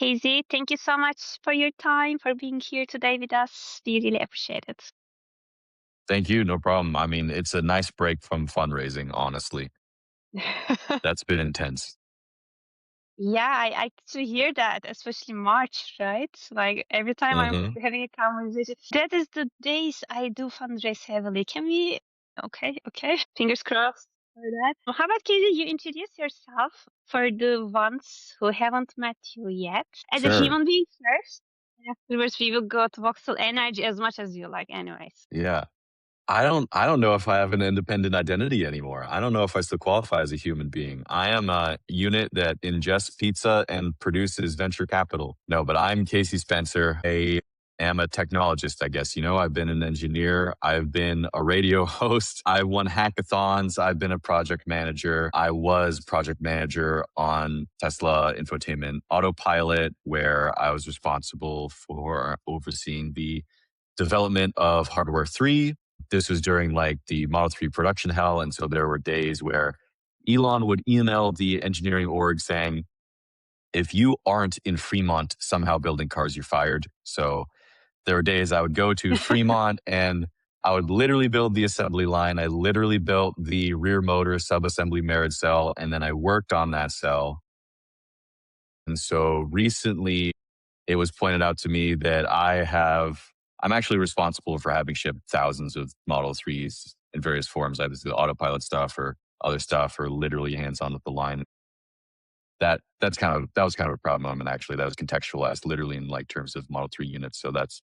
Casey, thank you so much for your time, for being here today with us. We really appreciate it. Thank you. No problem. I mean, it's a nice break from fundraising, honestly. That's been intense. Yeah, I actually hear that, especially March, right? Like every time I'm Hmm. having a conversation, that is the days I do fundraise heavily. Can we? Okay. Fingers crossed for that. How about Casey? You introduce yourself for the ones who haven't met you yet as a Sure. human being first. And afterwards, we will go to Voxel Energy as much as you like, anyways. Yeah. I don't know if I have an independent identity anymore. I don't know if I still qualify as a human being. I am a unit that ingests pizza and produces venture capital. No, but I'm Casey Spencer. I am a technologist, I guess. I've been an engineer. I've been a radio host. I've won hackathons. I've been a project manager. I was project manager on Tesla Infotainment Autopilot, where I was responsible for overseeing the development of hardware 3. This was during like the Model 3 production hell. And so there were days where Elon would email the engineering org saying, if you aren't in Fremont somehow building cars, you're fired. So there were days I would go to Fremont and I would literally build the assembly line. I literally built the rear motor subassembly marriage cell, and then I worked on that cell. And so recently it was pointed out to me that I'm actually responsible for having shipped thousands of Model 3s in various forms, either through the autopilot stuff or other stuff, or literally hands-on with the line. That was kind of a proud moment, actually. That was contextualized literally in like terms of Model 3 units. So that's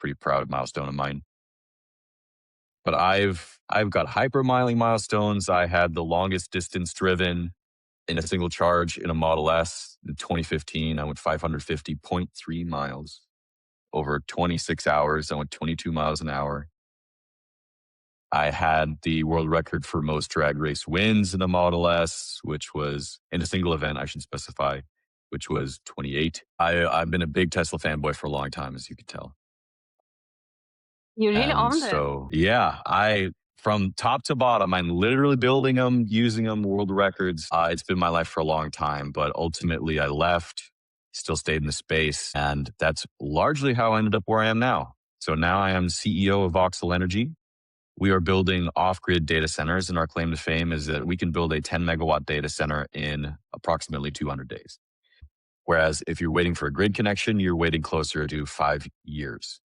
pretty proud milestone of mine. But I've got hypermiling milestones. I had the longest distance driven in a single charge in a Model S in 2015. I went 550.3 miles over 26 hours. I went 22 miles an hour. I had the world record for most drag race wins in a Model S, which was in a single event, I should specify, which was 28. I've been a big Tesla fanboy for a long time, as you can tell. You really And own them. so, yeah, from top to bottom, I'm literally building them, using them, world records. It's been my life for a long time, but ultimately I left, still stayed in the space. And that's largely how I ended up where I am now. So now I am CEO of Voxel Energy. We are building off-grid data centers, and our claim to fame is that we can build a 10 megawatt data center in approximately 200 days. Whereas if you're waiting for a grid connection, you're waiting closer to 5 years.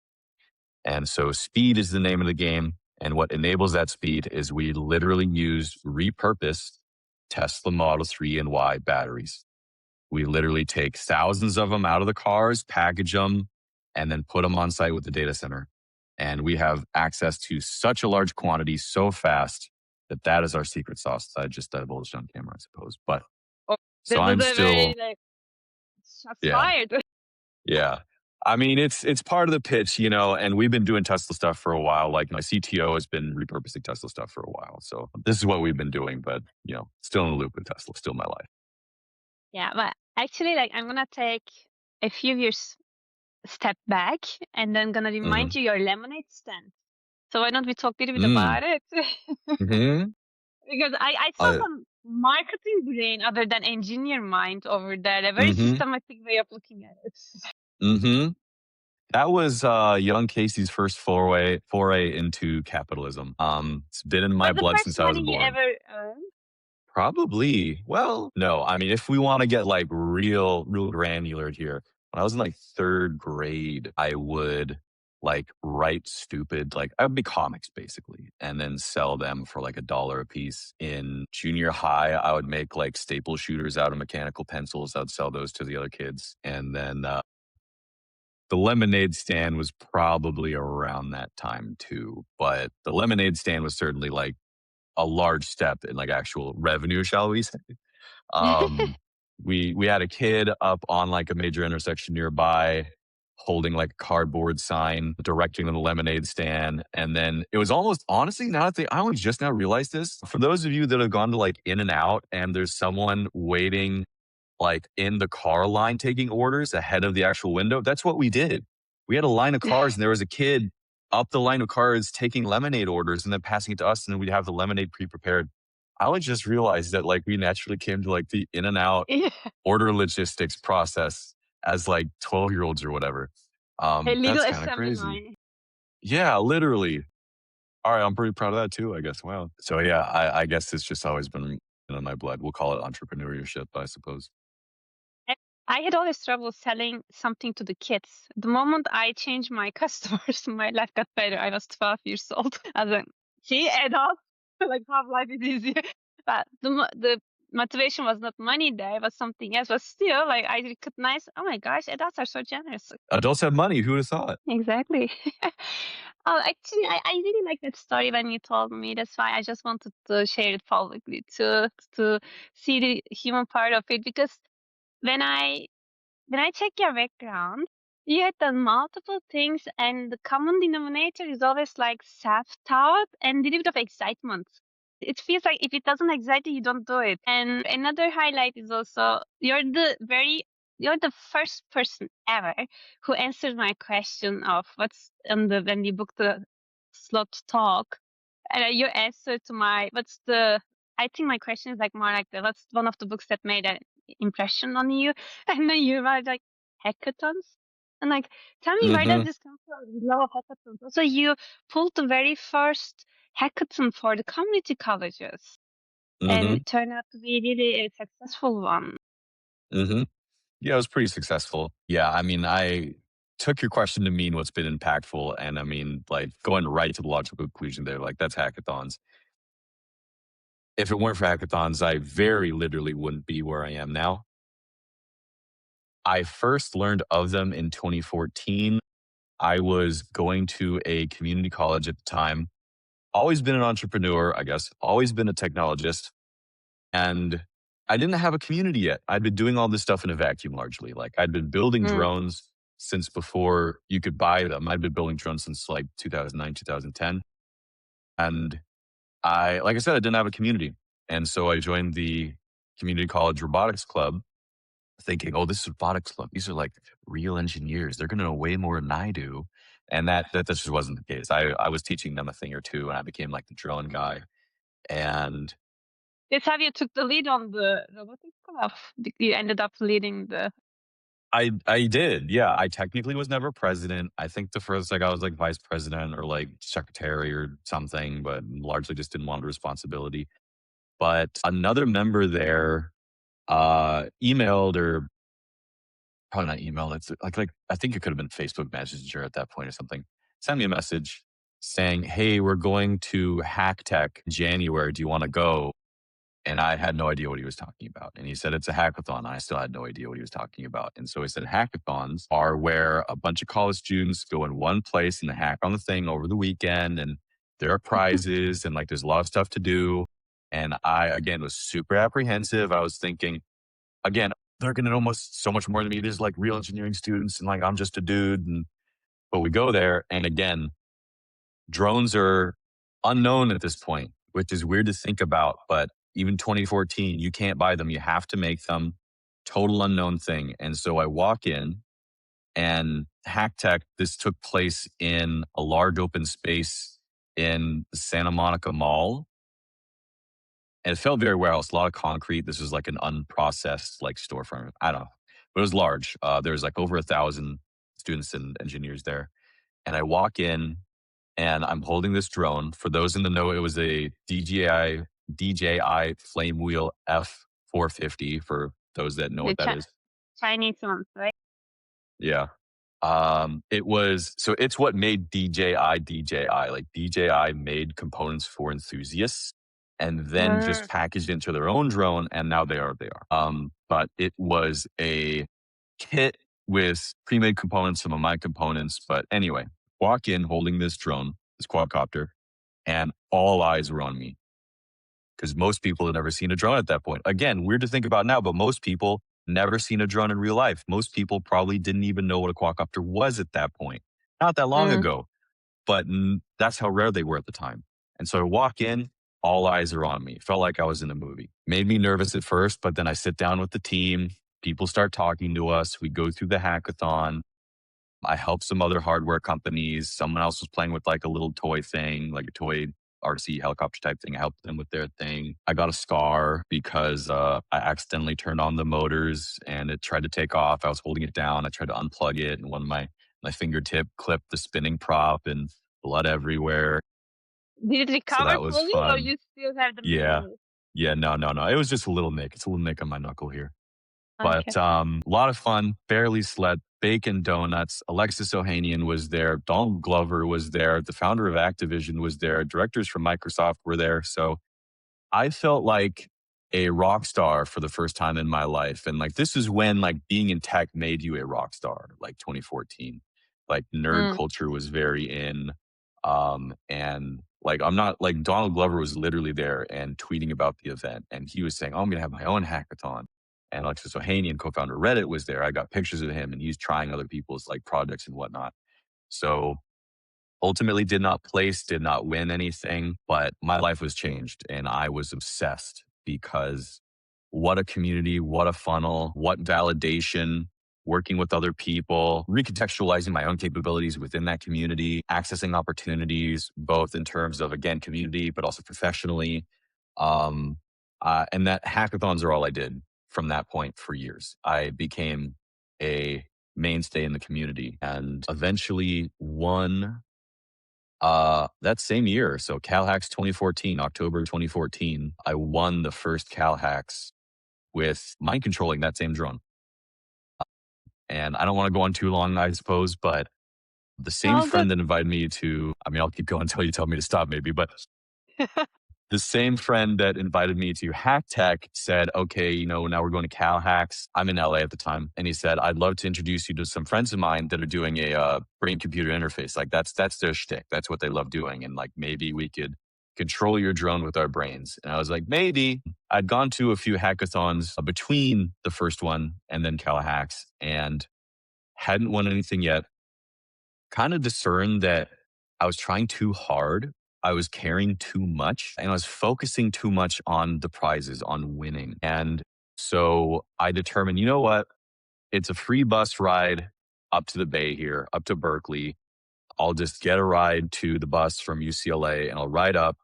And so speed is the name of the game. And what enables that speed is we literally use repurposed Tesla Model 3 and Y batteries. We literally take thousands of them out of the cars, package them, and then put them on site with the data center. And we have access to such a large quantity so fast that is our secret sauce. I just divulged on camera, I suppose. But Oh, so this is I'm a very still, like shots yeah. fired. Yeah. I mean, it's part of the pitch, and we've been doing Tesla stuff for a while. Like my CTO has been repurposing Tesla stuff for a while. So this is what we've been doing, but still in the loop with Tesla, still my life. Yeah, but actually, like I'm gonna take a few years step back and then gonna Hmm. remind you your lemonade stand. So why don't we talk a little bit Mm. about it? Hmm. Because I saw Uh, some marketing brain other than engineer mind over there, a very hmm. systematic way of looking at it. Hmm. That was young Casey's first foray into capitalism. It's been in my What's the blood first since I was money you born. ever earned? Probably. Well, no. I mean, if we want to get like real granular here, when I was in like third grade, I would like write stupid, like I would make comics basically, and then sell them for like $1 a piece. In junior high, I would make like staple shooters out of mechanical pencils. I would sell those to the other kids. And then the lemonade stand was probably around that time too. But the lemonade stand was certainly like a large step in like actual revenue, shall we say. Um, we had a kid up on like a major intersection nearby holding like a cardboard sign directing to the lemonade stand. And then it was almost honestly, I only just now realized this. For those of you that have gone to like In and Out and there's someone waiting like in the car line taking orders ahead of the actual window, that's what we did. We had a line of cars and there was a kid up the line of cars taking lemonade orders and then passing it to us, and then we'd have the lemonade pre-prepared. I would just realize that like we naturally came to like the In and Out Yeah. order logistics process as like 12-year-olds or whatever. A little That's kind of assembly crazy. line. Yeah, literally. All right, I'm pretty proud of that too, I guess. Wow. So yeah, I guess it's just always been in my blood. We'll call it entrepreneurship, I suppose. And I had always trouble selling something to the kids. The moment I changed my customers, my life got better. I was 12 years old. I was like, see, adult, like how life is easier. But the motivation was not money there, it was something else. But still, like I recognized, oh my gosh, adults are so generous. Adults have money. Who would have thought? Exactly. Oh, actually, I really like that story when you told me. That's why I just wanted to share it publicly to see the human part of it. Because when I check your background, you had done multiple things, and the common denominator is always like self-doubt and a little bit of excitement. It feels like if it doesn't excite you, you don't do it. And another highlight is also you're the first person ever who answered my question of what's on the when you book the slot to talk. And your answer to my what's the I think my question is like more like the what's one of the books that made an impression on you? And then you were like hackathons. And like, tell me where does Mm-hmm. this come from? The love of hackathons. Also, you pulled the very first hackathon for the community colleges, and Mm-hmm. it turned out to be really a successful one. Mm-hmm. Yeah, it was pretty successful. Yeah, I mean, I took your question to mean what's been impactful. And I mean, like going right to the logical conclusion there, like that's hackathons. If it weren't for hackathons, I very literally wouldn't be where I am now. I first learned of them in 2014. I was going to a community college at the time. Always been an entrepreneur, I guess, always been a technologist. And I didn't have a community yet. I'd been doing all this stuff in a vacuum largely. Like I'd been building Mm. drones since before you could buy them. I'd been building drones since like 2009, 2010. And like I said, I didn't have a community. And so I joined the community college robotics club thinking, oh, this is robotics club. These are like real engineers. They're going to know way more than I do. And that just wasn't the case. I was teaching them a thing or two and I became like the drone guy. And That's how you took the lead on the robotics club. You ended up leading the. I did. Yeah. I technically was never president. I think the first like I was like vice president or like secretary or something, but largely just didn't want the responsibility. But another member there emailed or probably not emailed. It's like I think it could have been Facebook Messenger at that point or something. Send me a message saying, "Hey, we're going to Hack Tech in January. Do you want to go?" And I had no idea what he was talking about. And he said, it's a hackathon. I still had no idea what he was talking about. And so he said, hackathons are where a bunch of college students go in one place and they hack on the thing over the weekend. And there are prizes and like there's a lot of stuff to do. And I, again, was super apprehensive. I was thinking, again, they're going to know almost so much more than me. There's like real engineering students and like I'm just a dude. But we go there. And again, drones are unknown at this point, which is weird to think about. But even 2014, you can't buy them. You have to make them. Total unknown thing. And so I walk in and Hack Tech, this took place in a large open space in the Santa Monica Mall. And it felt very warehouse, a lot of concrete. This was like an unprocessed like storefront. I don't know. But it was large. There was like over 1,000 students and engineers there. And I walk in and I'm holding this drone. For those in the know, it was a DJI Flame Wheel F450 for those that know The what that is. Chinese ones, right? Yeah. It was, so it's what made DJI. Like DJI made components for enthusiasts and then just Mm. packaged into their own drone. And now they are. But it was a kit with pre-made components, some of my components. But anyway, walk in holding this drone, this quadcopter, and all eyes were on me because most people had never seen a drone at that point. Again, weird to think about now, but most people never seen a drone in real life. Most people probably didn't even know what a quadcopter was at that point. Not that long Mm. ago, but that's how rare they were at the time. And so I walk in, all eyes are on me. Felt like I was in a movie. Made me nervous at first, but then I sit down with the team. People start talking to us. We go through the hackathon. I help some other hardware companies. Someone else was playing with like a little toy thing, like a toy RC helicopter type thing. I helped them with their thing. I got a scar because I accidentally turned on the motors and it tried to take off. I was holding it down. I tried to unplug it, and one of my fingertip clipped the spinning prop, and blood everywhere. Did it So recover that was fully, or fun. you still have the Yeah. memory? Yeah. No, no, no. It was just a little nick. It's a little nick on my knuckle here. Okay. But a lot of fun, barely slept, bacon donuts. Alexis Ohanian was there. Donald Glover was there. The founder of Activision was there. Directors from Microsoft were there. So I felt like a rock star for the first time in my life. And like, this is when like being in tech made you a rock star, like 2014. Like nerd Mm. culture was very in. And like, I'm not like Donald Glover was literally there and tweeting about the event. And he was saying, oh, I'm going to have my own hackathon. And Alexis Ohanian, co-founder of Reddit, was there. I got pictures of him and he's trying other people's like projects and whatnot. So ultimately did not place, did not win anything, but my life was changed and I was obsessed because what a community, what a funnel, what validation, working with other people, recontextualizing my own capabilities within that community, accessing opportunities, both in terms of, again, community, but also professionally. And that hackathons are all I did from that point for years. I became a mainstay in the community and eventually won that same year. So CalHacks 2014, October 2014, I won the first CalHacks with mind controlling that same drone. And I don't want to go on too long, I suppose, but the same Oh, good. friend that invited me to, I mean, I'll keep going until you tell me to stop maybe, but the same friend that invited me to Hack Tech said, okay, you know, now we're going to CalHacks. I'm in LA at the time. And he said, I'd love to introduce you to some friends of mine that are doing a brain computer interface. Like that's their shtick. That's what they love doing. And like, maybe we could control your drone with our brains. And I was like, maybe. I'd gone to a few hackathons between the first one and then CalHacks and hadn't won anything yet. Kind of discerned that I was trying too hard. I was caring too much and I was focusing too much on the prizes, on winning. And so I determined, you know what? It's a free bus ride up to the Bay here, up to Berkeley. I'll just get a ride to the bus from UCLA and I'll ride up.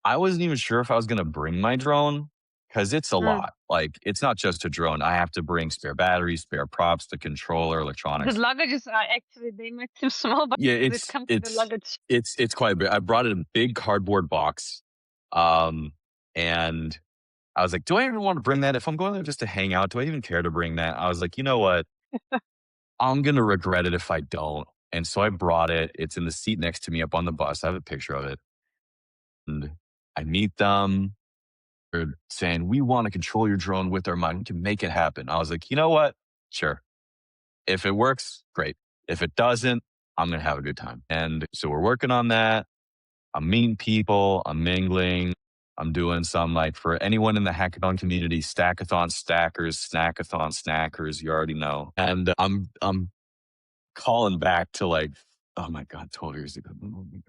I wasn't even sure if I was going to bring my drone because it's a Mm. lot. Like, it's not just a drone. I have to bring spare batteries, spare props, the controller, The electronics. luggages are actually, they might seem small, but Yeah, it comes with the luggage. it's quite a bit. I brought in a big cardboard box, and I was like, "Do I even want to bring that? If I'm going there just to hang out, do I even care to bring that?" I was like, "You know what? I'm gonna regret it if I don't." And so I brought it. It's in the seat next to me up on the bus. I have a picture of it, and I meet them. They're saying, "We want to control your drone with our mind. We can make it happen." I was like, "You know what? Sure. If it works, great. If it doesn't, I'm gonna have a good time." And so we're working on that. I'm meeting people, I'm mingling, I'm doing some like for anyone in the hackathon community, stackathon stackers, snackathon snackers, you already know. And I'm calling back to like, oh my God, 12 years ago. Oh my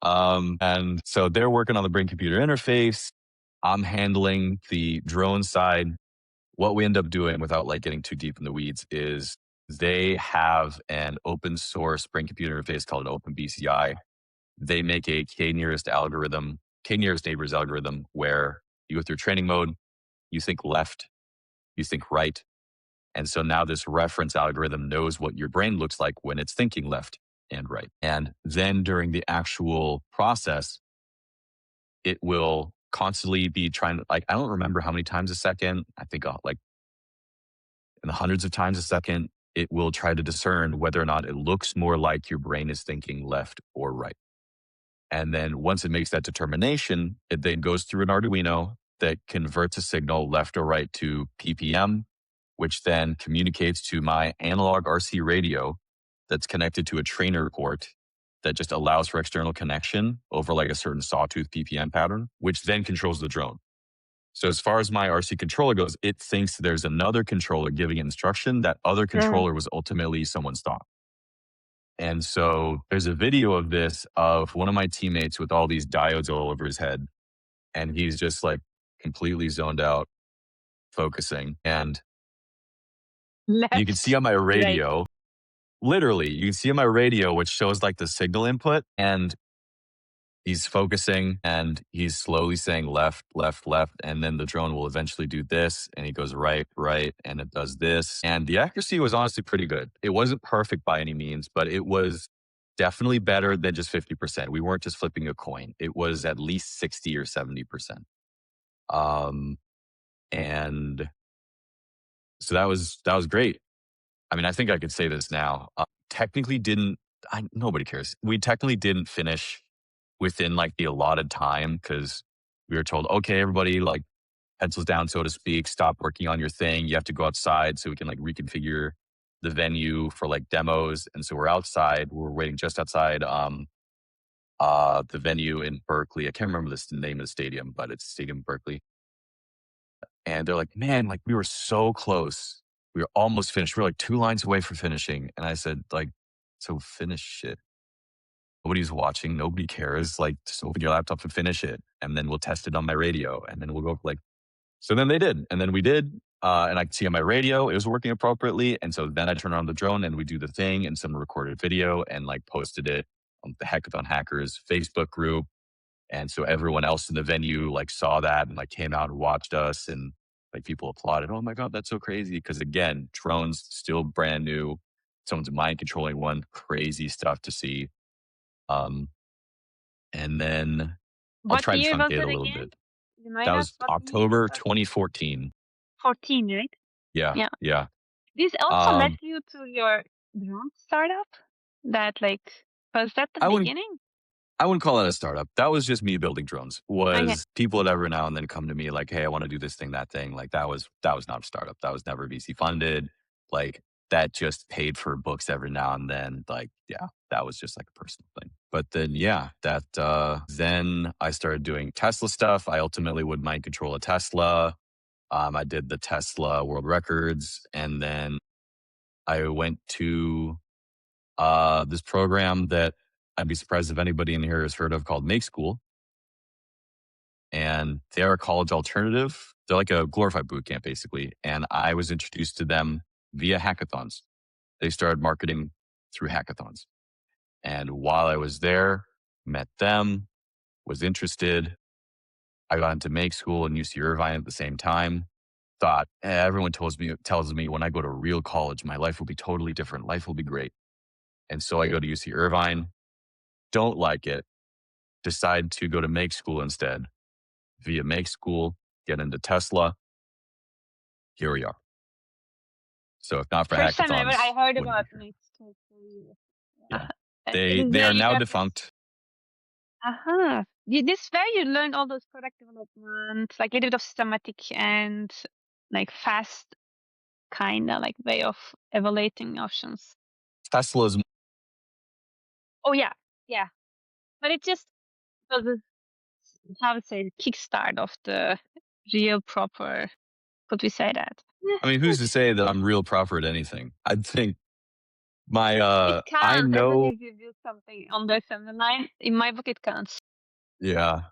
God. And so they're working on the brain computer interface. I'm handling the drone side. What we end up doing without like getting too deep in the weeds is they have an open source brain computer interface called an OpenBCI. They make a k-nearest algorithm, k-nearest neighbors algorithm, where you go through training mode, you think left, you think right. And so now this reference algorithm knows what your brain looks like when it's thinking left and right. And then during the actual process, it will constantly be trying to, like, I don't remember how many times a second, I think like in the hundreds of times a second, it will try to discern whether or not it looks more like your brain is thinking left or right. And then once it makes that determination, it then goes through an Arduino that converts a signal left or right to PPM, which then communicates to my analog RC radio that's connected to a trainer port that just allows for external connection over like a certain sawtooth PPM pattern, which then controls the drone. So as far as my RC controller goes, it thinks there's another controller giving instruction. That other Mm. controller was ultimately someone's thought. And so there's a video of this of one of my teammates with all these diodes all over his head. And he's just like completely zoned out, focusing. And you can see Left, on my right. radio, literally, you can see on my radio, which shows like the signal input. And He's focusing and he's slowly saying left, left, left. And then the drone will eventually do this. And he goes right, right. And it does this. And the accuracy was honestly pretty good. It wasn't perfect by any means, but it was definitely better than just 50%. We weren't just flipping a coin. It was at least 60 or 70%. Um, and so that was great. I mean, I think I could say this now. Technically didn't, nobody cares. We technically didn't finish within like the allotted time because we were told, okay, everybody, like pencils down, so to speak, stop working on your thing. You have to go outside so we can like reconfigure the venue for like demos. And so we're outside. We're waiting just outside the venue in Berkeley. I can't remember the name of the stadium, but it's Stadium Berkeley. And they're like, man, like we were so close. We were almost finished. We are like 2 lines away from finishing. And I said, like, so finish it. Nobody's watching. Nobody cares. Like, just open your laptop and finish it. And then we'll test it on my radio. And then we'll go like, so then they did. And then we did. And I could see on my radio, it was working appropriately. And so then I turned on the drone and we do the thing and some recorded video and like posted it on the Hackathon Hackers Facebook group. And so everyone else in the venue like saw that and like came out and watched us and like people applauded. Oh my God, that's so crazy. Because again, drones still brand new. Someone's mind controlling one, crazy stuff to see. Um, and then I'll What try to year was truncate it a little again? bit. That Remind us was what year it October was? 2014. 14, right? Yeah. Yeah. Yeah. This also led Um, you to your drone startup? That like, was that the I wouldn't beginning? I wouldn't call it a startup. That was just me building drones. Okay. Was people would every now and then come to me like, "Hey, I want to do this thing, that thing." Like that was not a startup. That was never VC funded. Like that just paid for books every now and then. Like, yeah, that was just like a personal thing. But then yeah, that then I started doing Tesla stuff. I ultimately would mind control a Tesla. I did the Tesla world records and then I went to this program that I'd be surprised if anybody in here has heard of called Make School. And they're a college alternative. They're like a glorified boot camp, basically. And I was introduced to them via hackathons. They started marketing through hackathons. And while I was there, met them, was interested. I got into Make School and UC Irvine at the same time. Thought, everyone tells me when I go to real college, my life will be totally different. Life will be great. And so I go to UC Irvine, don't like it, decide to go to Make School instead. Via Make School, get into Tesla. Here we are. So if not for First time ever I hackathons, heard wouldn't be about here. mixed career. Yeah. It is They where are you now got this. defunct. Uh-huh. This where you learned all those product development, like a little bit of systematic and like fast kind of like way of evaluating options. Tesla's Oh yeah, yeah. But it just was a, how to say, kickstart of the real proper. Could we say that? I mean, who's to say that I'm real proper at anything? I think my It I counts as long know as you do something on the assembly line. In my book, it counts. yeah.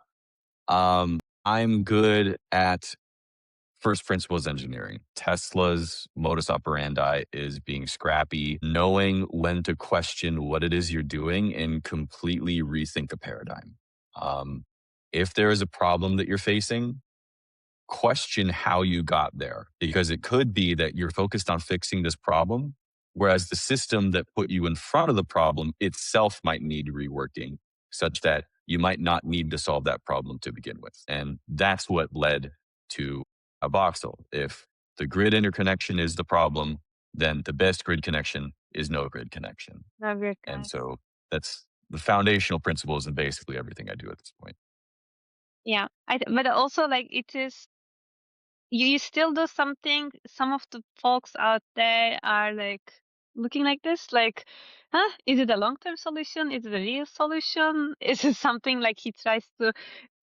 I'm good at first principles engineering. Tesla's modus operandi is being scrappy, knowing when to question what it is you're doing and completely rethink a paradigm. Um, if there is a problem that you're facing, question how you got there, because it could be that you're focused on fixing this problem, whereas the system that put you in front of the problem itself might need reworking such that you might not need to solve that problem to begin with. And that's what led to a voxel. If the grid interconnection is the problem, then the best grid connection is no grid connection. No, weird And guys. so that's the foundational principles in basically everything I do at this point. Yeah, but also like it is you still do something. Some of the folks out there are like looking like this, like, huh? Is it a long-term solution? Is it a real solution? Is it something like he tries to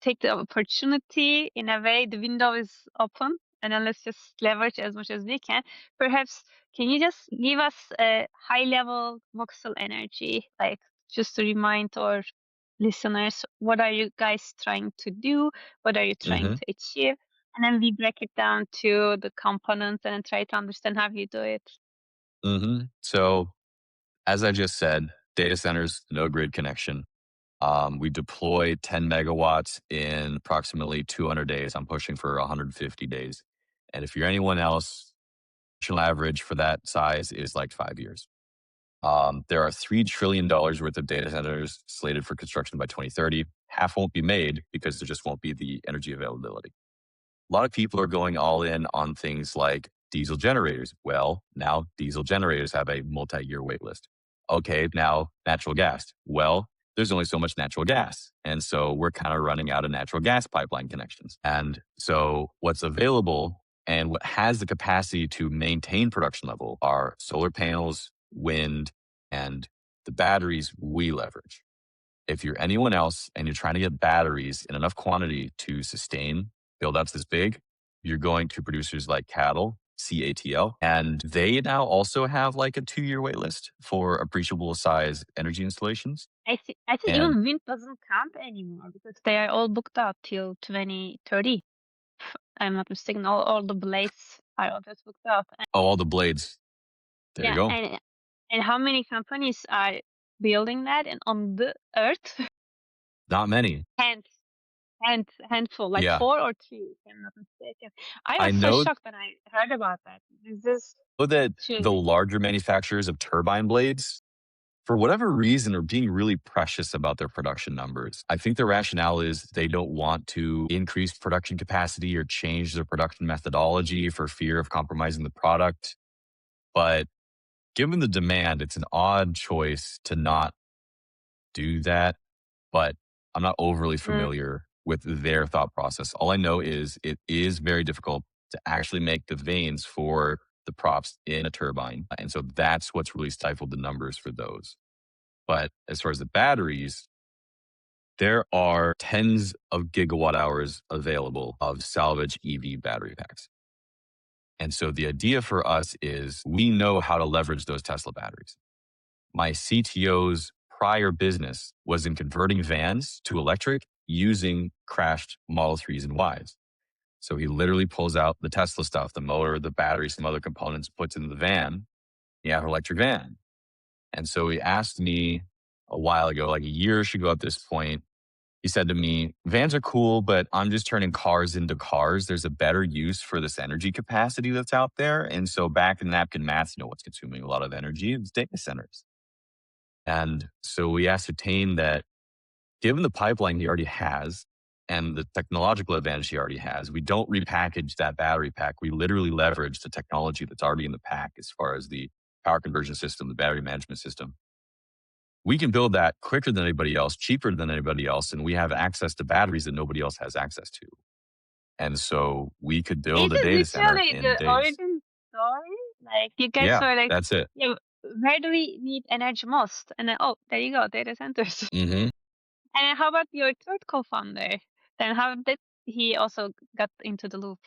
take the opportunity in a way? The window is open, and then let's just leverage as much as we can. Perhaps can you just give us a high-level voxel energy, like just to remind our listeners, what are you guys trying to do? What are you trying hmm to achieve? And then we break it down to the components and then try to understand how you do it. So as I just said, data centers, no grid connection. We deploy 10 megawatts in approximately 200 days. I'm pushing for 150 days. And if you're anyone else, national average for that size is like 5 years. There are $3 trillion worth of data centers slated for construction by 2030. Half won't be made because there just won't be the energy availability. A lot of people are going all in on things like diesel generators. Well, now diesel generators have a multi-year wait list. Okay, now natural gas. Well, there's only so much natural gas. And so we're kind of running out of natural gas pipeline connections. And so what's available and what has the capacity to maintain production level are solar panels, wind, and the batteries we leverage. If you're anyone else and you're trying to get batteries in enough quantity to sustain build outs this big, you're going to producers like CATL, and they now also have like a 2-year wait list for appreciable size energy installations. I think And even wind doesn't count anymore because they are all booked out till 2030. I'm not mistaken. All the blades are all just booked out. all the blades. There you Yeah, go. and how many companies are building that and on the earth? Not many. Handful, like Yeah. 4 or 3, if I'm not mistaken. I I was so know shocked when I heard about that. This is that the truly larger manufacturers of turbine blades, for whatever reason, are being really precious about their production numbers. I think the rationale is they don't want to increase production capacity or change their production methodology for fear of compromising the product. But given the demand, it's an odd choice to not do that. But I'm not overly familiar with their thought process. All I know is it is very difficult to actually make the vanes for the props in a turbine. And so that's what's really stifled the numbers for those. But as far as the batteries, there are tens of gigawatt hours available of salvage EV battery packs. And so the idea for us is we know how to leverage those Tesla batteries. My CTO's prior business was in converting vans to electric using crashed Model 3s and Ys. So he literally pulls out the Tesla stuff, the motor, the battery, some other components, puts into the van. You have an electric van. And so he asked me a while ago, like a year ago at this point, he said to me, vans are cool, but I'm just turning cars into cars. There's a better use for this energy capacity that's out there. And so back in napkin math, you know what's consuming a lot of energy? It's data centers. And so we ascertained that given the pipeline he already has and the technological advantage he already has, we don't repackage that battery pack. We literally leverage the technology that's already in the pack as far as the power conversion system, the battery management system. We can build that quicker than anybody else, cheaper than anybody else, and we have access to batteries that nobody else has access to. And so we could build Is a it data center literally in the days. origin story? Like you guys Yeah, were like, that's it. yeah, where do we need energy most? And then oh, there you go, data centers. Mm-hmm. And how about your third co-founder? Then how did he also got into the loop?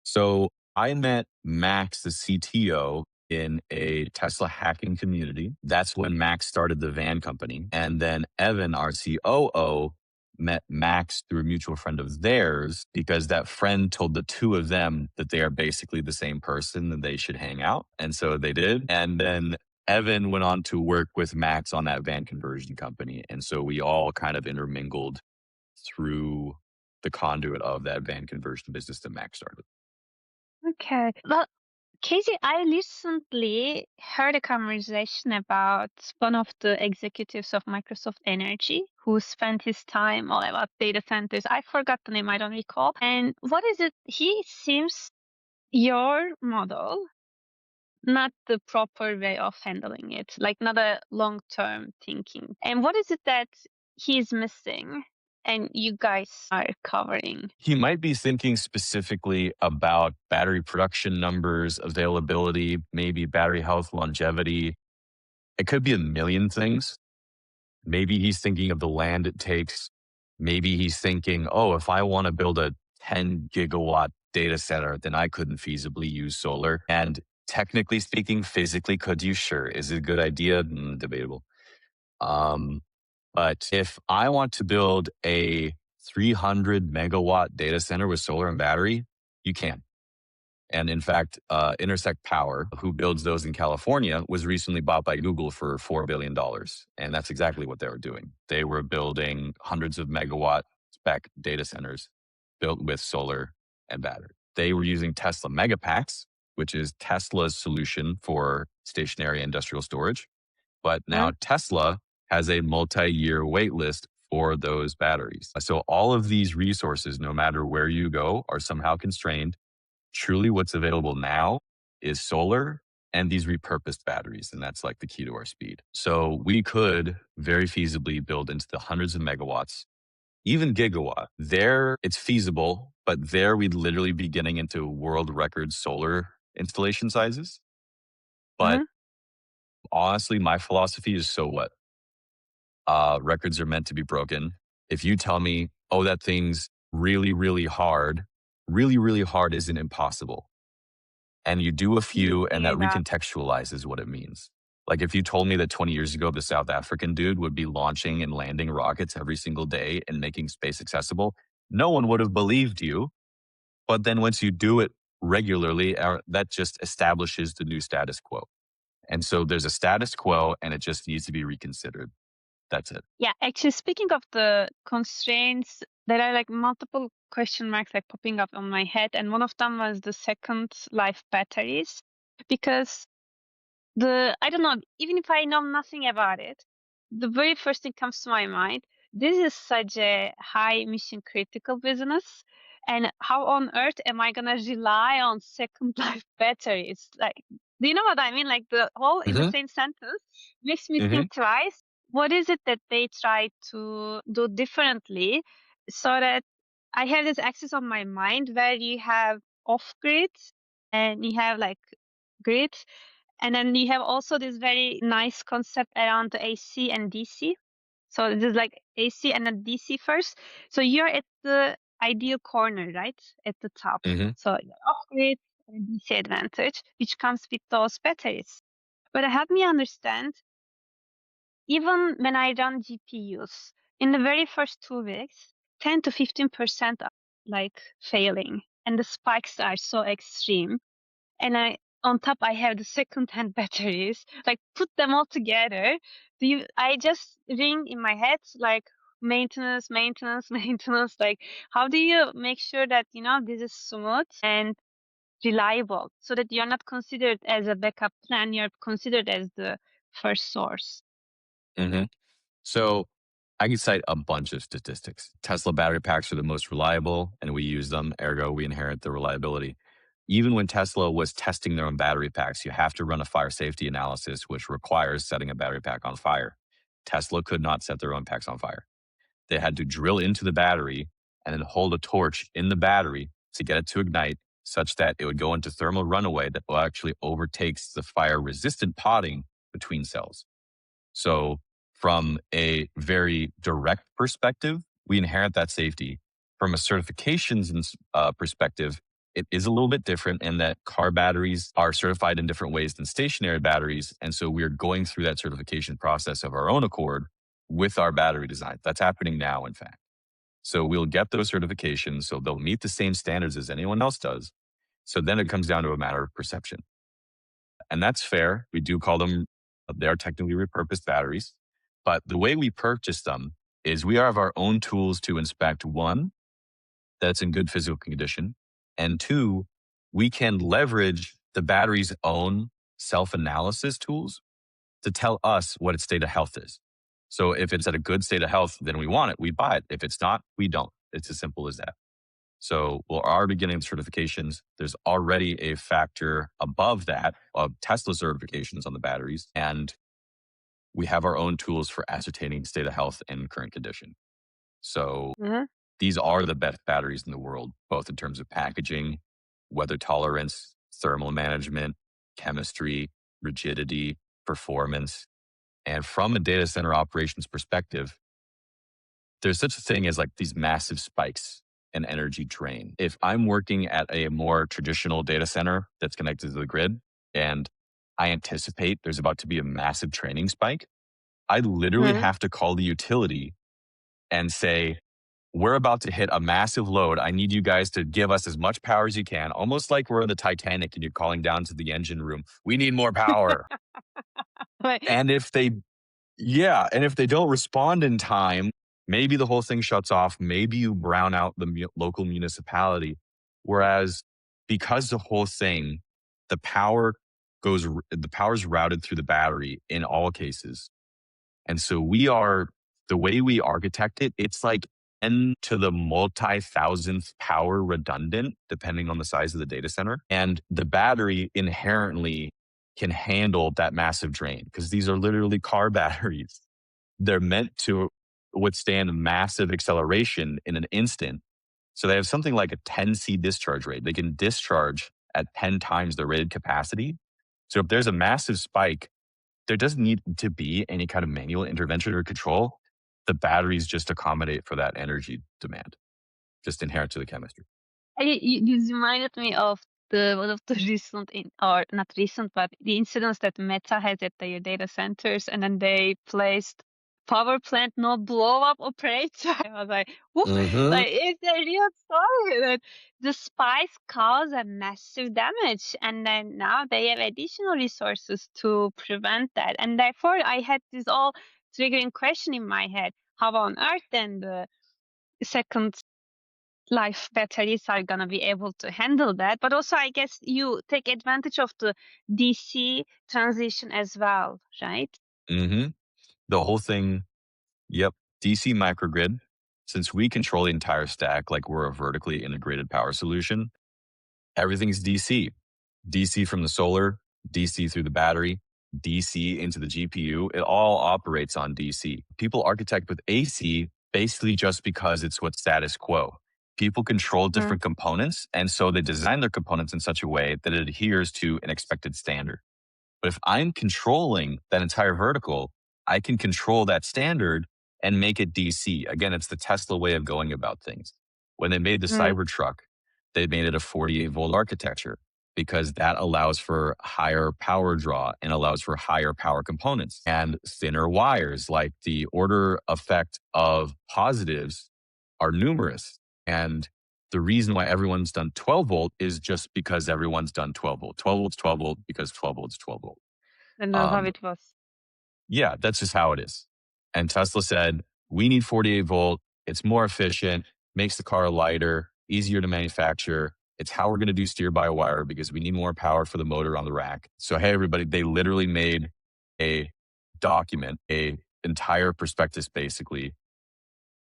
So I met Max, the CTO, in a Tesla hacking community. That's when Max started the van company. And then Evan, our COO, met Max through a mutual friend of theirs because that friend told the two of them that they are basically the same person and they should hang out. And so they did. And then Evan went on to work with Max on that van conversion company. And so we all kind of intermingled through the conduit of that van conversion business that Max started. Okay. Well, Casey, I recently heard a conversation about one of the executives of Microsoft Energy who spent his time all about data centers. I forgot the name, I don't recall. And what is it? He seems your model, not the proper way of handling it, like not a long-term thinking. And what is it that he's missing and you guys are covering? He might be thinking specifically about battery production numbers, availability, maybe battery health, longevity. It could be a million things. Maybe he's thinking of the land it takes. Maybe he's thinking, oh, if I want to build a 10 gigawatt data center, then I couldn't feasibly use solar. And technically speaking, physically, could you? Sure. Is it a good idea? Debatable. But if I want to build a 300 megawatt data center with solar and battery, you can. And in fact, Intersect Power, who builds those in California, was recently bought by Google for $4 billion. And that's exactly what they were doing. They were building hundreds of megawatt spec data centers built with solar and battery. They were using Tesla Megapacks, which is Tesla's solution for stationary industrial storage. But now Tesla has a multi-year wait list for those batteries. So all of these resources, no matter where you go, are somehow constrained. Truly what's available now is solar and these repurposed batteries. And that's like the key to our speed. So we could very feasibly build into the hundreds of megawatts, even gigawatt. There it's feasible, but there we'd literally be getting into world record solar installation sizes. But honestly, my philosophy is so what? Records are meant to be broken. If you tell me, oh, that thing's really, really hard isn't impossible. And you do a few and that recontextualizes what it means. Like if you told me that 20 years ago, the South African dude would be launching and landing rockets every single day and making space accessible, no one would have believed you. But then once you do it regularly, that just establishes the new status quo. And so there's a status quo and it just needs to be reconsidered. That's it. Yeah, actually, speaking of the constraints, there are like multiple question marks like popping up on my head, and one of them was the second life batteries, because I don't know, even if I know nothing about it, the very first thing comes to my mind. This is such a high mission critical business, and how on earth am I gonna rely on second life batteries? Like, do you know what I mean? Like the whole in the same sentence makes me think twice. What is it that they try to do differently so that I have this axis on my mind where you have off grid and you have like grid, and then you have also this very nice concept around the AC and DC. So this is like AC and then DC first. So you're at the ideal corner, right? At the top. So you're off grid and DC advantage, which comes with those batteries. But help me understand, even when I run GPUs, in the very first 2 weeks, 10 to 15% are like failing. And the spikes are so extreme. And on top, I have the second-hand batteries. Like, put them all together. I just ring in my head, like, maintenance, maintenance, maintenance. Like, how do you make sure that, this is smooth and reliable so that you're not considered as a backup plan, you're considered as the first source? So I can cite a bunch of statistics. Tesla battery packs are the most reliable and we use them, ergo we inherit the reliability. Even when Tesla was testing their own battery packs, you have to run a fire safety analysis, which requires setting a battery pack on fire. Tesla could not set their own packs on fire. They had to drill into the battery and then hold a torch in the battery to get it to ignite such that it would go into thermal runaway that actually overtakes the fire resistant potting between cells. So from a very direct perspective, we inherit that safety. From a certifications perspective, it is a little bit different in that car batteries are certified in different ways than stationary batteries. And so we're going through that certification process of our own accord with our battery design. That's happening now, in fact. So we'll get those certifications. So they'll meet the same standards as anyone else does. So then it comes down to a matter of perception. And that's fair. We do call them, they are technically repurposed batteries. But the way we purchase them is we have our own tools to inspect, one, that it's in good physical condition. And two, we can leverage the battery's own self-analysis tools to tell us what its state of health is. So if it's at a good state of health, then we want it, we buy it. If it's not, we don't. It's as simple as that. So we're already getting certifications. There's already a factor above that of Tesla certifications on the batteries. And we have our own tools for ascertaining state of health and current condition. So these are the best batteries in the world, both in terms of packaging, weather tolerance, thermal management, chemistry, rigidity, performance. And from a data center operations perspective, there's such a thing as like these massive spikes in energy drain. If I'm working at a more traditional data center that's connected to the grid and I anticipate there's about to be a massive training spike, I literally have to call the utility and say, we're about to hit a massive load. I need you guys to give us as much power as you can, almost like we're in the Titanic and you're calling down to the engine room. We need more power. Right. And if they, yeah, and if they don't respond in time, maybe the whole thing shuts off. Maybe you brown out the local municipality. Whereas because the whole thing, the power the power is routed through the battery in all cases. And so the way we architect it, it's like n to the multi-thousandth power redundant, depending on the size of the data center. And the battery inherently can handle that massive drain because these are literally car batteries. They're meant to withstand massive acceleration in an instant. So they have something like a 10C discharge rate. They can discharge at 10 times the rated capacity. So if there's a massive spike, there doesn't need to be any kind of manual intervention or control. The batteries just accommodate for that energy demand, just inherent to the chemistry. This reminded me of one of the recent, or not recent, but the incidents that Meta has at their data centers, and then they placed power plant no blow up operator. I was like, what? Mm-hmm. Like, it's a real story that the spice caused a massive damage, and then now they have additional resources to prevent that. And therefore, I had this all triggering question in my head: how on earth then the second life batteries are gonna be able to handle that? But also, I guess you take advantage of the DC transition as well, right? Mm-hmm. The whole thing, yep. DC microgrid, since we control the entire stack like we're a vertically integrated power solution, everything's DC. DC from the solar, DC through the battery, DC into the GPU. It all operates on DC. People architect with AC basically just because it's what's status quo. People control different components, and so they design their components in such a way that it adheres to an expected standard. But if I'm controlling that entire vertical, I can control that standard and make it DC. Again, it's the Tesla way of going about things. When they made the Cybertruck, they made it a 48-volt architecture because that allows for higher power draw and allows for higher power components and thinner wires. Like the order effect of positives are numerous. And the reason why everyone's done 12 volt is just because everyone's done 12 volt. 12 volts, 12 volt, because 12 volts, 12 volt. And that's how it was. Yeah, that's just how it is. And Tesla said, we need 48 volt. It's more efficient, makes the car lighter, easier to manufacture. It's how we're going to do steer by wire because we need more power for the motor on the rack. So, hey, everybody, they literally made a document, a entire prospectus basically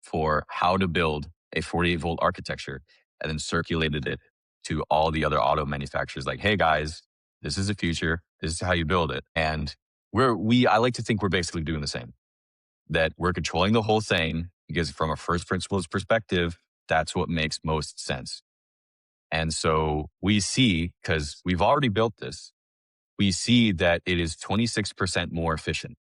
for how to build a 48 volt architecture and then circulated it to all the other auto manufacturers like, hey guys, this is the future. This is how you build it. And I like to think we're basically doing the same, that we're controlling the whole thing because from a first principles perspective, that's what makes most sense. And so we see, because we've already built this, we see that it is 26% more efficient.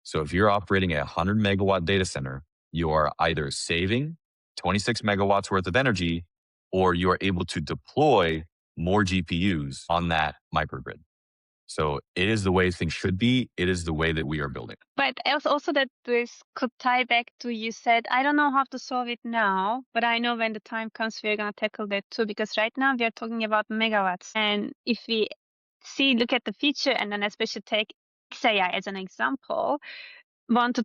So if you're operating a 100 megawatt data center, you are either saving 26 megawatts worth of energy, or you are able to deploy more GPUs on that microgrid. So it is the way things should be. It is the way that we are building. But also that this could tie back to, you said, I don't know how to solve it now, but I know when the time comes, we're going to tackle that too, because right now we are talking about megawatts. And if we look at the future, and then especially take XAI as an example, 2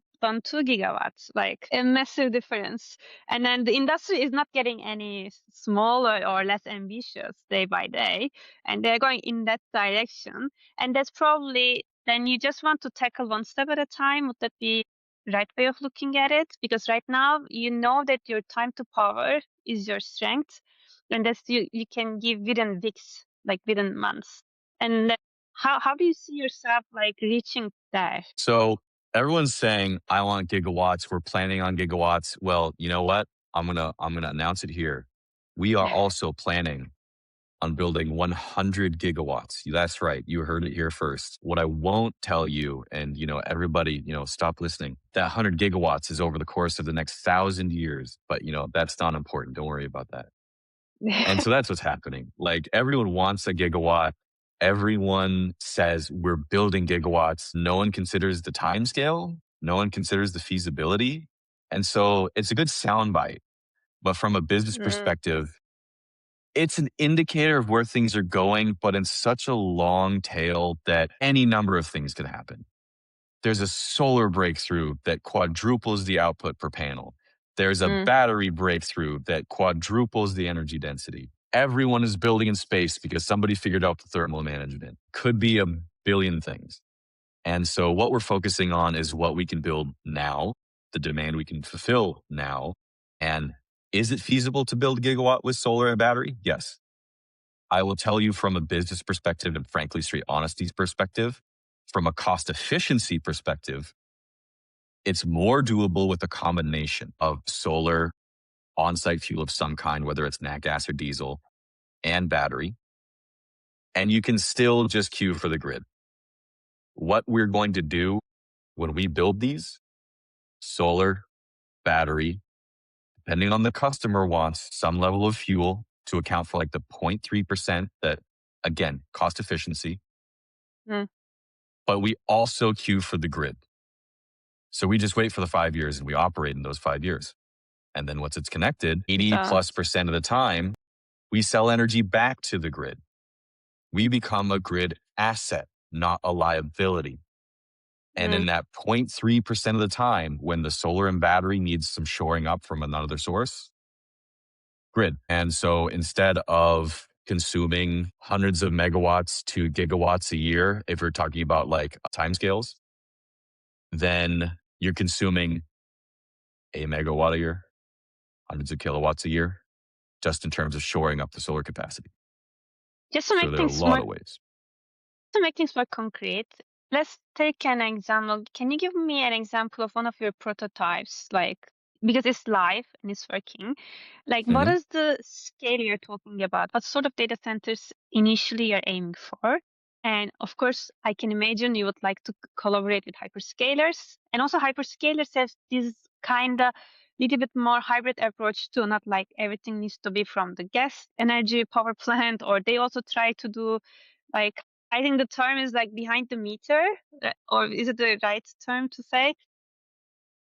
gigawatts, like a massive difference. And then the industry is not getting any smaller or less ambitious day by day, and they're going in that direction. And that's probably, then you just want to tackle one step at a time. Would that be right way of looking at it? Because right now you know that your time to power is your strength, and that's you can give within weeks, like within months. And then how do you see yourself like reaching there? So everyone's saying, I want gigawatts. We're planning on gigawatts. Well, you know what? I'm gonna announce it here. We are also planning on building 100 gigawatts. That's right. You heard it here first. What I won't tell you, and everybody, stop listening. That 100 gigawatts is over the course of the next 1,000 years. But that's not important. Don't worry about that. And so that's what's happening. Like everyone wants a gigawatt. Everyone says we're building gigawatts. No one considers the time scale. No one considers the feasibility. And so it's a good soundbite. But from a business Mm, perspective, it's an indicator of where things are going, but in such a long tail that any number of things could happen. There's a solar breakthrough that quadruples the output per panel. There's a mm, battery breakthrough that quadruples the energy density. Everyone is building in space because somebody figured out the thermal management. Could be a billion things. And so what we're focusing on is what we can build now, the demand we can fulfill now. And is it feasible to build a gigawatt with solar and battery? Yes. I will tell you from a business perspective and frankly, straight honesty's perspective, from a cost efficiency perspective, it's more doable with a combination of solar, on-site fuel of some kind, whether it's nat gas or diesel, and battery. And you can still just queue for the grid. What we're going to do when we build these, solar, battery, depending on the customer wants some level of fuel to account for like the 0.3% that, again, cost efficiency. mm. But we also queue for the grid. So we just wait for the 5 years and we operate in those 5 years. And then once it's connected, 80 So, plus percent of the time, we sell energy back to the grid. We become a grid asset, not a liability. And in mm, that 0.3% of the time, when the solar and battery needs some shoring up from another source, grid. And so instead of consuming hundreds of megawatts to gigawatts a year, if we're talking about like timescales, then you're consuming a megawatt a year, hundreds of kilowatts a year, just in terms of shoring up the solar capacity. just So there are a lot of ways. to make things more concrete, let's take an example. Can you give me an example of one of your prototypes? Like, because it's live and it's working, like, what Mhm. is the scale you're talking about? What sort of data centers initially you're aiming for? And of course, I can imagine you would like to collaborate with hyperscalers. And also, hyperscalers have this kind of little bit more hybrid approach too, not like everything needs to be from the gas energy power plant, or they also try to do like, I think the term is like behind the meter, or is it the right term to say?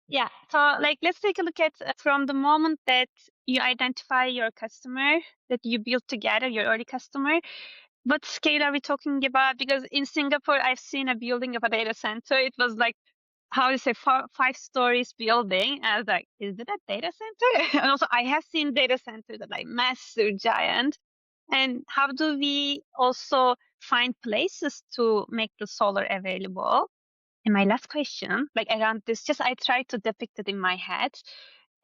Yeah. So, like, let's take a look at from the moment that you identify your customer that you build together, your early customer. What scale are we talking about? Because in Singapore, I've seen a building of a data center. It was like, how do you say, 5 stories building. I was like, is it a data center? And also, I have seen data centers that are like massive, giant. And how do we also find places to make the solar available? And my last question, like around this, just I try to depict it in my head.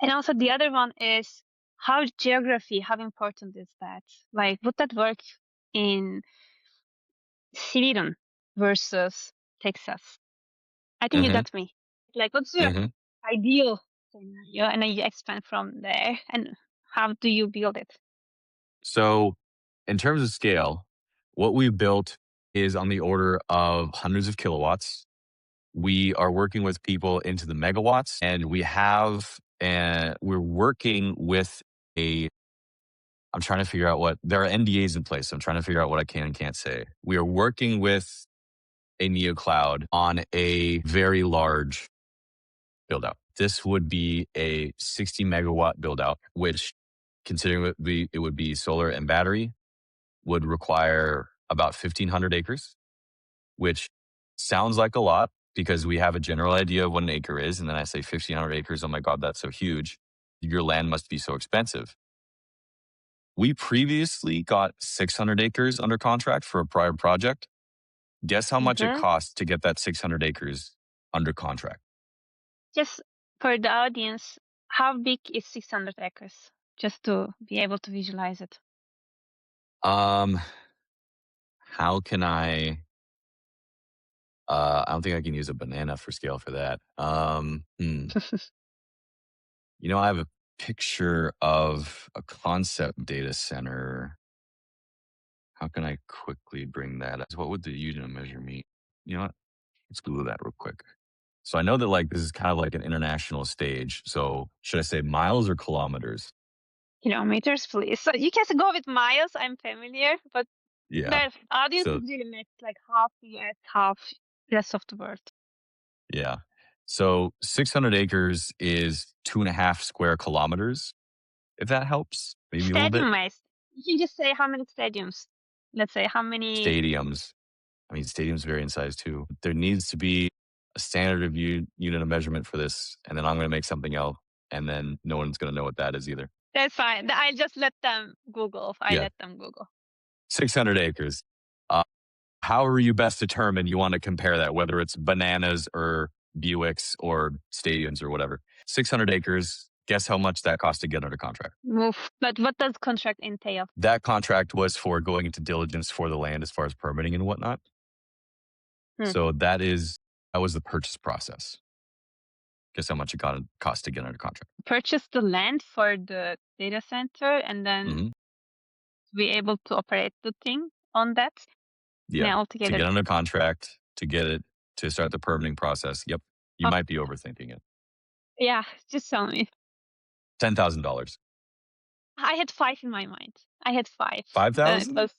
And also the other one is how geography, how important is that? Like, would that work in Sweden versus Texas? I think you Mhm. got me. Like, what's your Mhm. ideal scenario? And then you expand from there. And how do you build it? So in terms of scale, what we've built is on the order of hundreds of kilowatts. We are working with people into the megawatts, and we're working with a I'm trying to figure out what there are NDAs in place. So I'm trying to figure out what I can and can't say. We are working with a neocloud on a very large build out. This would be a 60 megawatt build out, which considering it would be solar and battery, would require about 1,500 acres, which sounds like a lot because we have a general idea of what an acre is. And then I say 1,500 acres. Oh my God, that's so huge. Your land must be so expensive. We previously got 600 acres under contract for a prior project. Guess how much it Mm-hmm. costs to get that 600 acres under contract? Just for the audience, how big is 600 acres? Just to be able to visualize it. Um, how can I don't think I can use a banana for scale for that. I have a picture of a concept data center. How can I quickly bring that up? What would the unit measure mean? You know what? Let's Google that real quick. So I know that like this is kind of like an international stage. So should I say miles or kilometers? Kilometers, please. So you can go with miles. I'm familiar, but Yeah. the audience So is really mixed, like half US, half rest of the world. yeah. So 600 acres is 2.5 square kilometers, if that helps, maybe a little bit. Stadium-wise, you can just say how many stadiums. Let's say how many. Stadiums. I mean, stadiums vary in size too. There needs to be a standard of unit of measurement for this, and then I'm going to make something else, and then no one's going to know what that is either. That's fine. I'll just let them Google. I Yeah, let them Google. 600 acres. Uh, However you best determine you want to compare that, whether it's bananas or Buicks or stadiums or whatever. 600 acres. Guess how much that cost to get under contract? Oof. But what does contract entail? That contract was for going into diligence for the land as far as permitting and whatnot. Hmm. So that was the purchase process. Guess how much it cost to get under contract? Purchase the land for the data center and then Hmm. be able to operate the thing on that. Yeah, Yeah, to altogether. get under contract, to get it, to start the permitting process. Yep, you Oh, might be overthinking it. yeah, just tell me. $10,000. I had five in my mind. I had five. Then it 5,000? was,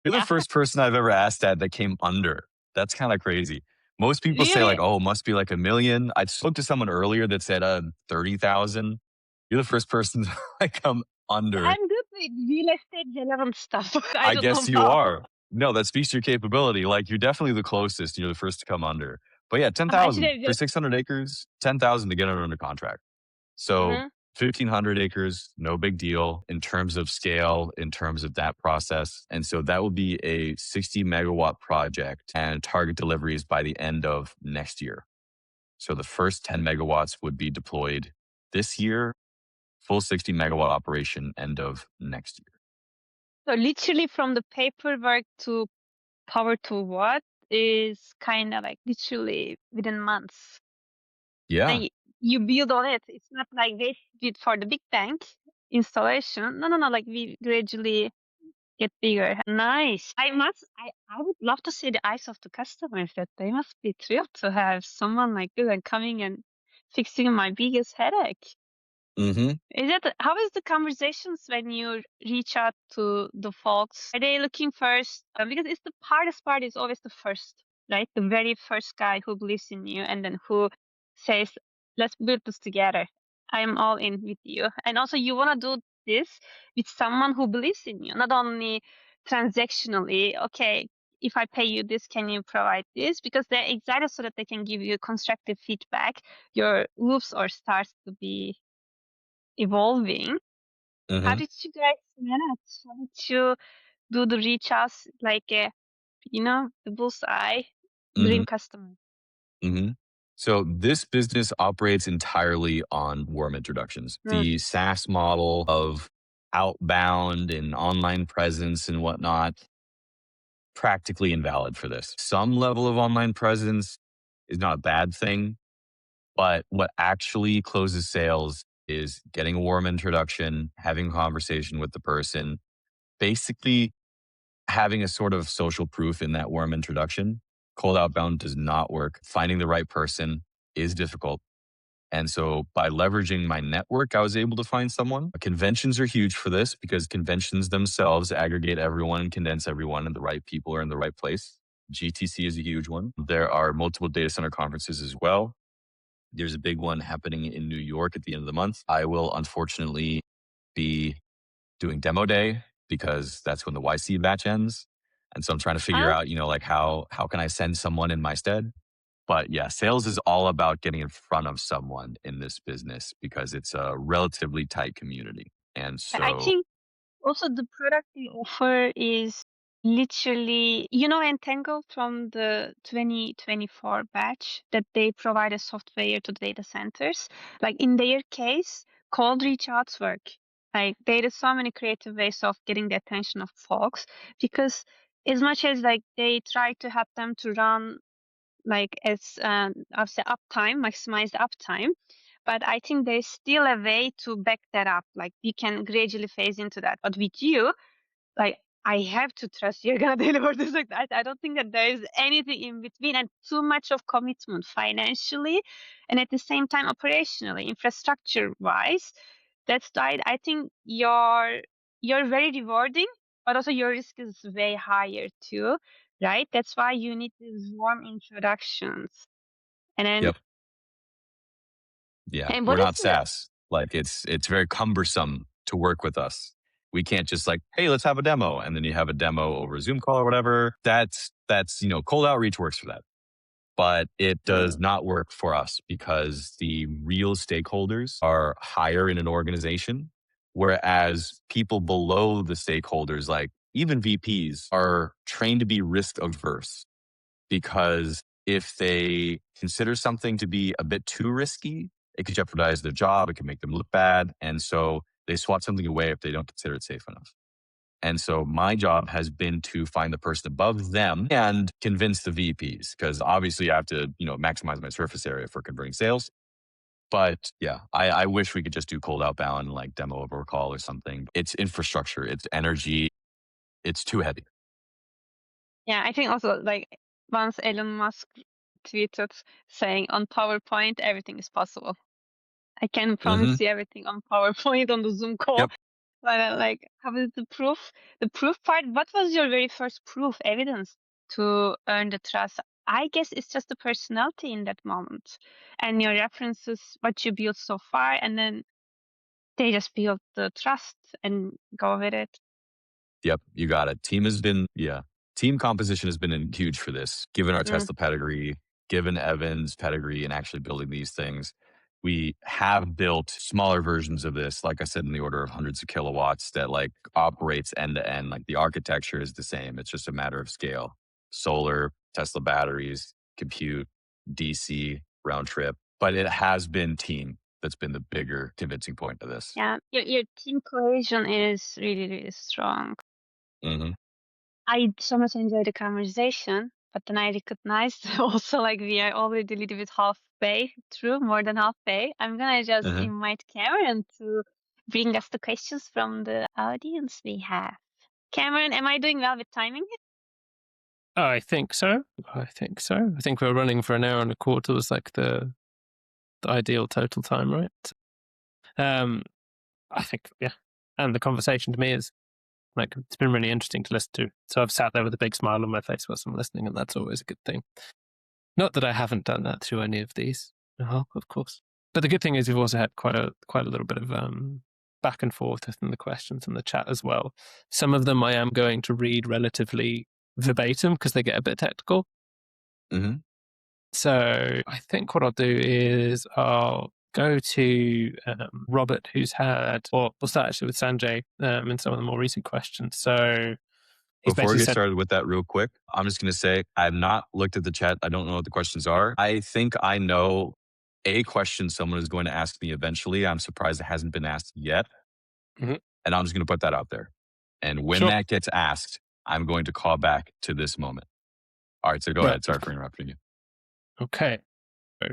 You're the yeah. first person I've ever asked that came under. That's kind of crazy. Most people say like, Really? "Oh, it must be like a million." I spoke to someone earlier that said 30,000. You're the first person to like come under. I'm good with real estate relevant stuff. I I don't know guess you how. are. No, that speaks to your capability. Like you're definitely the closest. You're the first to come under. But yeah, I should 10,000 have for just. 600 acres, 10,000 to get it under contract. So Mhm. 1,500 acres, no big deal in terms of scale, in terms of that process. And so that will be a 60 megawatt project and target deliveries by the end of next year. So the first 10 megawatts would be deployed this year, full 60 megawatt operation end of next year. So literally from the paperwork to power to what is kind of like literally within months. Yeah. And you build on it. It's not like they did for the big bank installation. No, no, no. Like we gradually get bigger. Nice. I would love to see the eyes of the customers that they must be thrilled to have someone like you and coming and fixing my biggest headache. Hmm. How is the conversations when you reach out to the folks? Are they looking first? Because it's the hardest part is always the first, right? The very first guy who believes in you and then who says, let's build this together. I'm all in with you. And also you want to do this with someone who believes in you, not only transactionally. Okay, if I pay you this, can you provide this? Because they're excited so that they can give you constructive feedback. Your loops or starts to be evolving. How Hmm. did you guys manage? How did you do the reach outs like the bullseye Hmm. dream customer? Hmm. So this business operates entirely on warm introductions. Mm. The SaaS model of outbound and online presence and whatnot, practically invalid for this. Some level of online presence is not a bad thing, but what actually closes sales is getting a warm introduction, having a conversation with the person, basically having a sort of social proof in that warm introduction. Cold outbound does not work. Finding the right person is difficult. And so by leveraging my network, I was able to find someone. Conventions are huge for this because conventions themselves aggregate everyone and condense everyone, and the right people are in the right place. GTC is a huge one. There are multiple data center conferences as well. There's a big one happening in New York at the end of the month. I will unfortunately be doing demo day because that's when the YC batch ends. And so I'm trying to figure Huh? out, like how can I send someone in my stead? But yeah, sales is all about getting in front of someone in this business because it's a relatively tight community. And I so, think also the product they offer is literally, Entangle from the 2024 batch that they provide a software to data centers. Like in their case, cold reach outs work. Like there is so many creative ways of getting the attention of folks because as much as like they try to help them to run like as I'll say uptime, maximize the uptime. But I think there's still a way to back that up. Like we can gradually phase into that. But with you, like I have to trust you're gonna deliver this. Like I don't think that there is anything in between and too much of commitment financially and at the same time operationally, infrastructure wise. That's why I think you're very rewarding, but also your risk is way higher too, right? That's why you need these warm introductions. And then yep. Yeah, And we're what not is the SaaS. Like it's very cumbersome to work with us. We can't just like, hey, let's have a demo, and then you have a demo over a Zoom call or whatever. That's cold outreach works for that, but it does not work for us because the real stakeholders are higher in an organization, whereas people below the stakeholders, like even VPs, are trained to be risk averse because if they consider something to be a bit too risky, it could jeopardize their job. It could make them look bad. And so they swat something away if they don't consider it safe enough. And so my job has been to find the person above them and convince the VPs because obviously I have to, maximize my surface area for converting sales. But yeah, I wish we could just do cold outbound, like demo over a call or something. It's infrastructure, it's energy, it's too heavy. Yeah, I think also like once Elon Musk tweeted saying on PowerPoint everything is possible. I can Hmm. promise you everything on PowerPoint on the Zoom call. Yep. But like, how is the proof? The proof part. What was your very first proof evidence to earn the trust? I guess it's just the personality in that moment, and your references, what you built so far, and then they just build the trust and go with it. Yep, you got it. Team composition has been huge for this. Given our Mm. Tesla pedigree, given Evan's pedigree and actually building these things, we have built smaller versions of this, like I said, in the order of hundreds of kilowatts that like operates end to end. Like the architecture is the same. It's just a matter of scale. Solar, Tesla batteries, compute, DC, round trip. But it has been team that's been the bigger convincing point of this. Yeah, your team cohesion is really, really strong. Hmm. I so much enjoyed the conversation, but then I recognized also like we are already a little bit halfway through, more than halfway. I'm gonna just Hmm. invite Cameron to bring us the questions from the audience we have. Cameron, am I doing well with timing? I think so. I think so. I think we're running for an hour and a quarter was like the ideal total time, right? I think, yeah. And the conversation to me is like, it's been really interesting to listen to. So I've sat there with a big smile on my face whilst I'm listening, and that's always a good thing. Not that I haven't done that through any of these, of course. But the good thing is we've also had quite a little bit of back and forth within the questions and the chat as well. Some of them I am going to read relatively verbatim because they get a bit technical. Hmm. So I think what I'll do is I'll go to Robert, who's had, or we'll start actually with Sanjay in some of the more recent questions. So he's Before we basically get said, started with that real quick, I'm just going to say I've not looked at the chat. I don't know what the questions are. I think I know a question someone is going to ask me eventually. I'm surprised it hasn't been asked yet. Mhm. And I'm just going to put that out there. And when sure, that gets asked, I'm going to call back to this moment. All right. So go right, ahead. Sorry for interrupting you. okay. So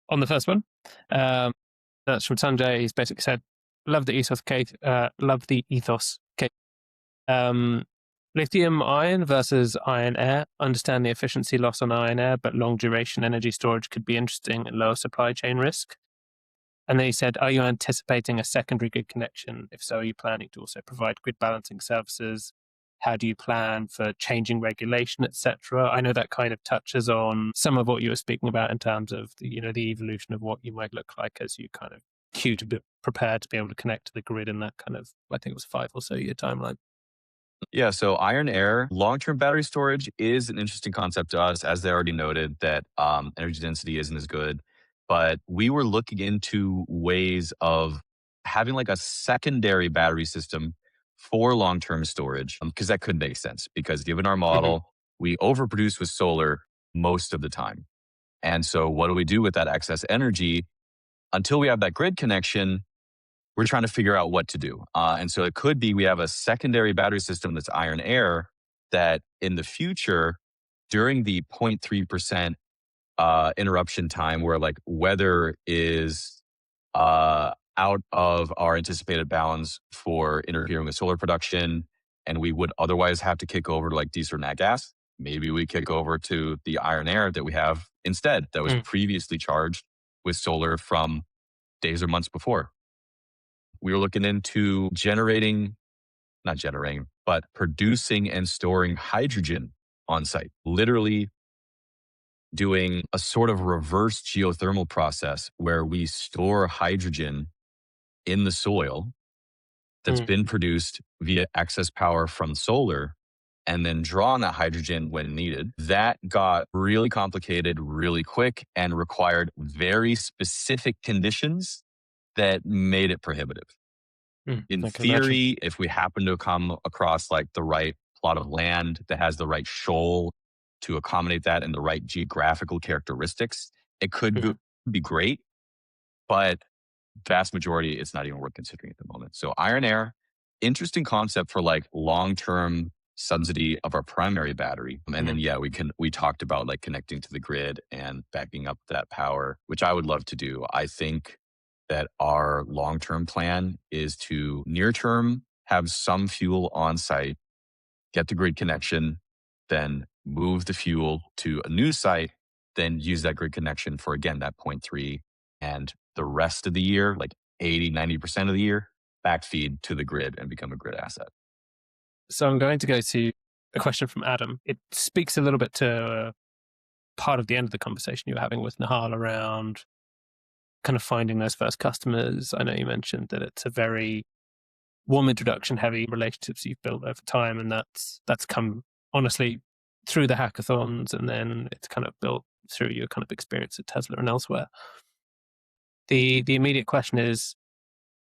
on the first one, that's from Sanjay. He's basically said, love the ethos case, love the ethos case. Lithium ion versus iron air. Understand the efficiency loss on iron air, but long duration energy storage could be interesting and lower supply chain risk. And then he said, are you anticipating a secondary grid connection? If so, are you planning to also provide grid balancing services? How do you plan for changing regulation, etc.? I know that kind of touches on some of what you were speaking about in terms of the evolution of what you might look like as you kind of queue to be prepared to be able to connect to the grid in that kind of, I think it was 5 or so year timeline. Yeah. So iron air, long term battery storage is an interesting concept to us, as they already noted that energy density isn't as good. But we were looking into ways of having like a secondary battery system for long term storage because that could make sense. Because given our Mhm. model, we overproduce with solar most of the time. And so, what do we do with that excess energy? Until we have that grid connection, we're trying to figure out what to do. And so it could be we have a secondary battery system that's iron air that in the future, during the 0.3% interruption time where like weather is out of our anticipated bounds for interfering with solar production, and we would otherwise have to kick over to like diesel or nat gas, maybe we kick over to the iron air that we have instead that was Mm. previously charged with solar from days or months before. We were looking into not generating, but producing and storing hydrogen on site, literally doing a sort of reverse geothermal process where we store hydrogen in the soil that's been produced via excess power from solar and then draw on that hydrogen when needed. That got really complicated really quick and required very specific conditions that made it prohibitive. In I can imagine. theory, if we happen to come across like the right plot of land that has the right shoal to accommodate that and the right geographical characteristics, it could be great. But vast majority, it's not even worth considering at the moment. So iron air, interesting concept for like long-term subsidy of our primary battery. And then, we talked about like connecting to the grid and backing up that power, which I would love to do. I think that our long-term plan is to near term have some fuel on site, get the grid connection, then move the fuel to a new site, then use that grid connection for, again, that 0.3. And the rest of the year, like 80-90% of the year, backfeed to the grid and become a grid asset. So I'm going to go to a question from Adam. It speaks a little bit to part of the end of the conversation you were having with Nahal around kind of finding those first customers. I know you mentioned that it's a very warm introduction, heavy relationships you've built over time, and that's come honestly through the hackathons, and then it's kind of built through your kind of experience at Tesla and elsewhere. The immediate question is,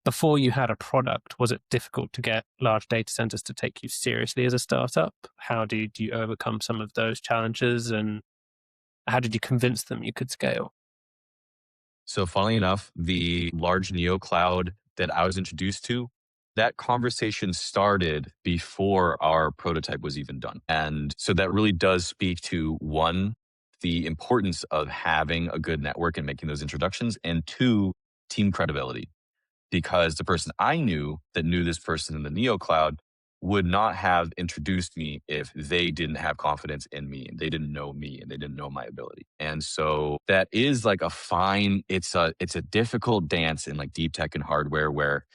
before you had a product, was it difficult to get large data centers to take you seriously as a startup? How did you overcome some of those challenges, and how did you convince them you could scale? So funnily enough, the large neo cloud that I was introduced to, that conversation started before our prototype was even done. And so that really does speak to, one, the importance of having a good network and making those introductions, and two, team credibility. Because the person I knew that knew this person in the neo cloud would not have introduced me if they didn't have confidence in me and they didn't know me and they didn't know my ability. And so that is like it's a difficult dance in like Deeptech and hardware where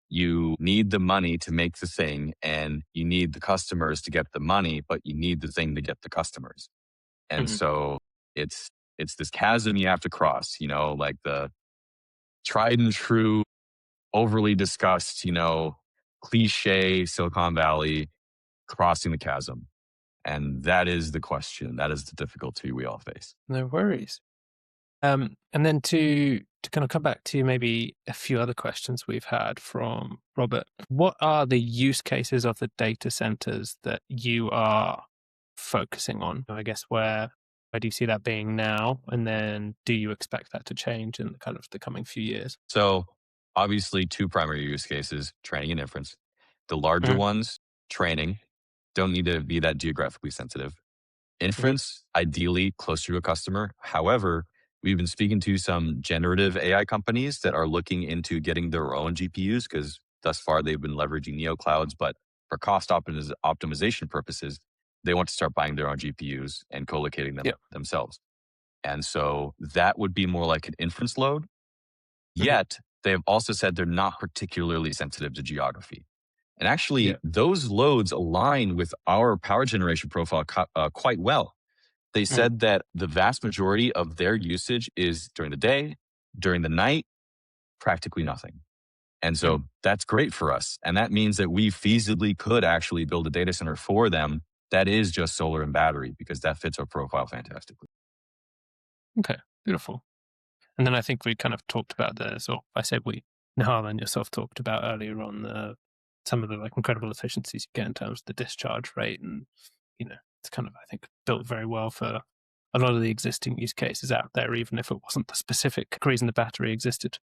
you need the money to make the thing and you need the customers to get the money, but you need the thing to get the customers. And so it's this chasm you have to cross, like the tried and true, overly discussed, cliche Silicon Valley, crossing the chasm. And that is the question. That is the difficulty we all face. No worries. And then to kind of come back to maybe a few other questions we've had from Robert, what are the use cases of the data centers that you are focusing on? I guess where do you see that being now? And then do you expect that to change in kind of the coming few years? So obviously two primary use cases, training and inference. The larger ones, training, don't need to be that geographically sensitive. Inference, ideally closer to a customer. However, we've been speaking to some generative AI companies that are looking into getting their own GPUs because thus far they've been leveraging neoclouds, but for cost optimization purposes, they want to start buying their own GPUs and co-locating them themselves. And so that would be more like an inference load. Yet they have also said they're not particularly sensitive to geography. And actually, those loads align with our power generation profile quite well. They said that the vast majority of their usage is during the day, during the night, practically nothing. And so that's great for us. And that means that we feasibly could actually build a data center for them that is just solar and battery because that fits our profile fantastically. Okay, beautiful. And then I think we kind of talked about this, or I said Nahal and yourself talked about earlier on some of the like incredible efficiencies you get in terms of the discharge rate. And, it's kind of, I think, built very well for a lot of the existing use cases out there, even if it wasn't the specific reason the battery existed.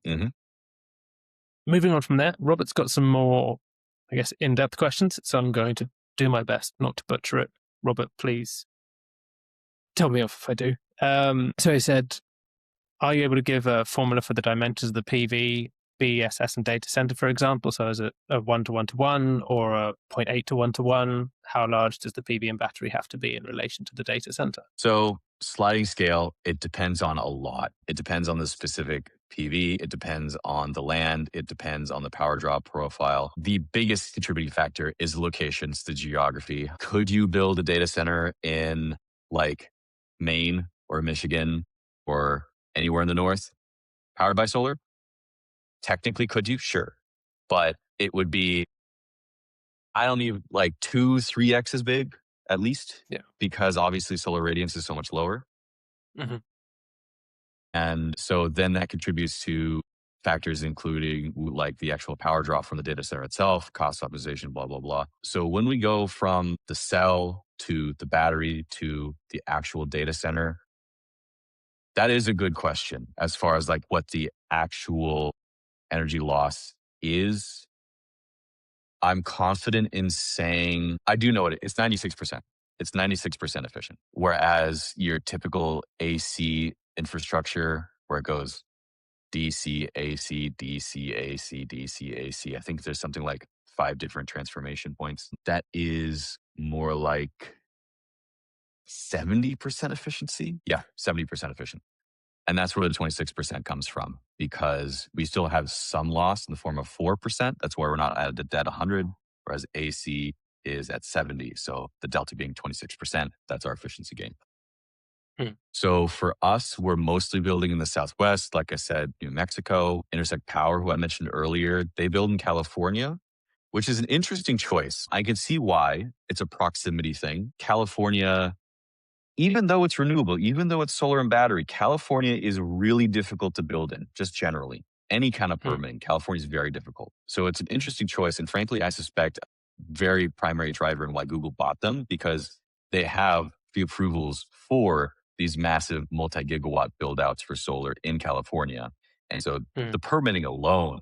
Moving on from there, Robert's got some more, I guess, in-depth questions. So I'm going to do my best not to butcher it. Robert, please tell me off if I do. So he said, are you able to give a formula for the dimensions of the PV, BESS, and data center, for example? So is it a 1:1:1 or a 0.8 to 1:1? How large does the PV and battery have to be in relation to the data center? So sliding scale, it depends on a lot. It depends on the specific PV. It depends on the land. It depends on the power draw profile. The biggest contributing factor is locations, the geography. Could you build a data center in like Maine or Michigan or anywhere in the north powered by solar? Technically, could you? Sure. But it would be, I don't need like 2-3x as big at least. Yeah. Because obviously solar radiance is so much lower. Mm-hmm. And so then that contributes to factors including like the actual power draw from the data center itself, cost optimization, blah, blah, blah. So when we go from the cell to the battery to the actual data center, that is a good question as far as like what the actual energy loss is. I'm confident in saying, I do know it's 96%. It's 96% efficient. Whereas your typical AC infrastructure where it goes DC, AC, DC, AC, DC, AC. I think there's something like 5 different transformation points. That is more like 70% efficiency. Yeah, 70% efficient. And that's where the 26% comes from because we still have some loss in the form of 4%. That's why we're not at 100, whereas AC is at 70. So the delta being 26%, that's our efficiency gain. So for us, we're mostly building in the Southwest. Like I said, New Mexico, Intersect Power, who I mentioned earlier, they build in California, which is an interesting choice. I can see why. It's a proximity thing. California, even though it's renewable, even though it's solar and battery, California is really difficult to build in, just generally. Any kind of permitting, California is very difficult. So it's an interesting choice. And frankly, I suspect very primary driver in why Google bought them because they have the approvals for these massive multi-gigawatt build outs for solar in California. And so the permitting alone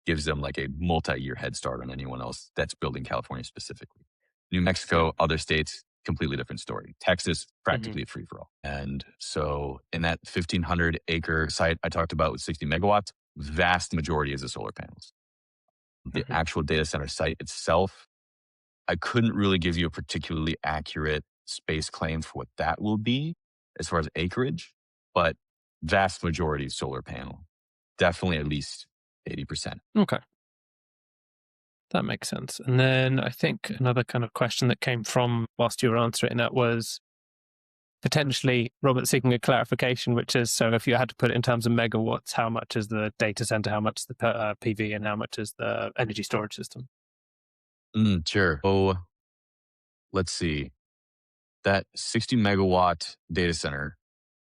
gives them like a multi-year head start on anyone else that's building California specifically. New Mexico, other states, completely different story. Texas, practically a free for all. And so in that 1,500 acre site I talked about with 60 megawatts, vast majority is the solar panels. The actual data center site itself, I couldn't really give you a particularly accurate space claim for what that will be as far as acreage, but vast majority solar panel. Definitely at least 80%. Okay. That makes sense. And then I think another kind of question that came from whilst you were answering that was potentially Robert seeking a clarification, which is, so if you had to put it in terms of megawatts, how much is the data center, how much is the PV, and how much is the energy storage system? Sure. Oh, let's see. That 60 megawatt data center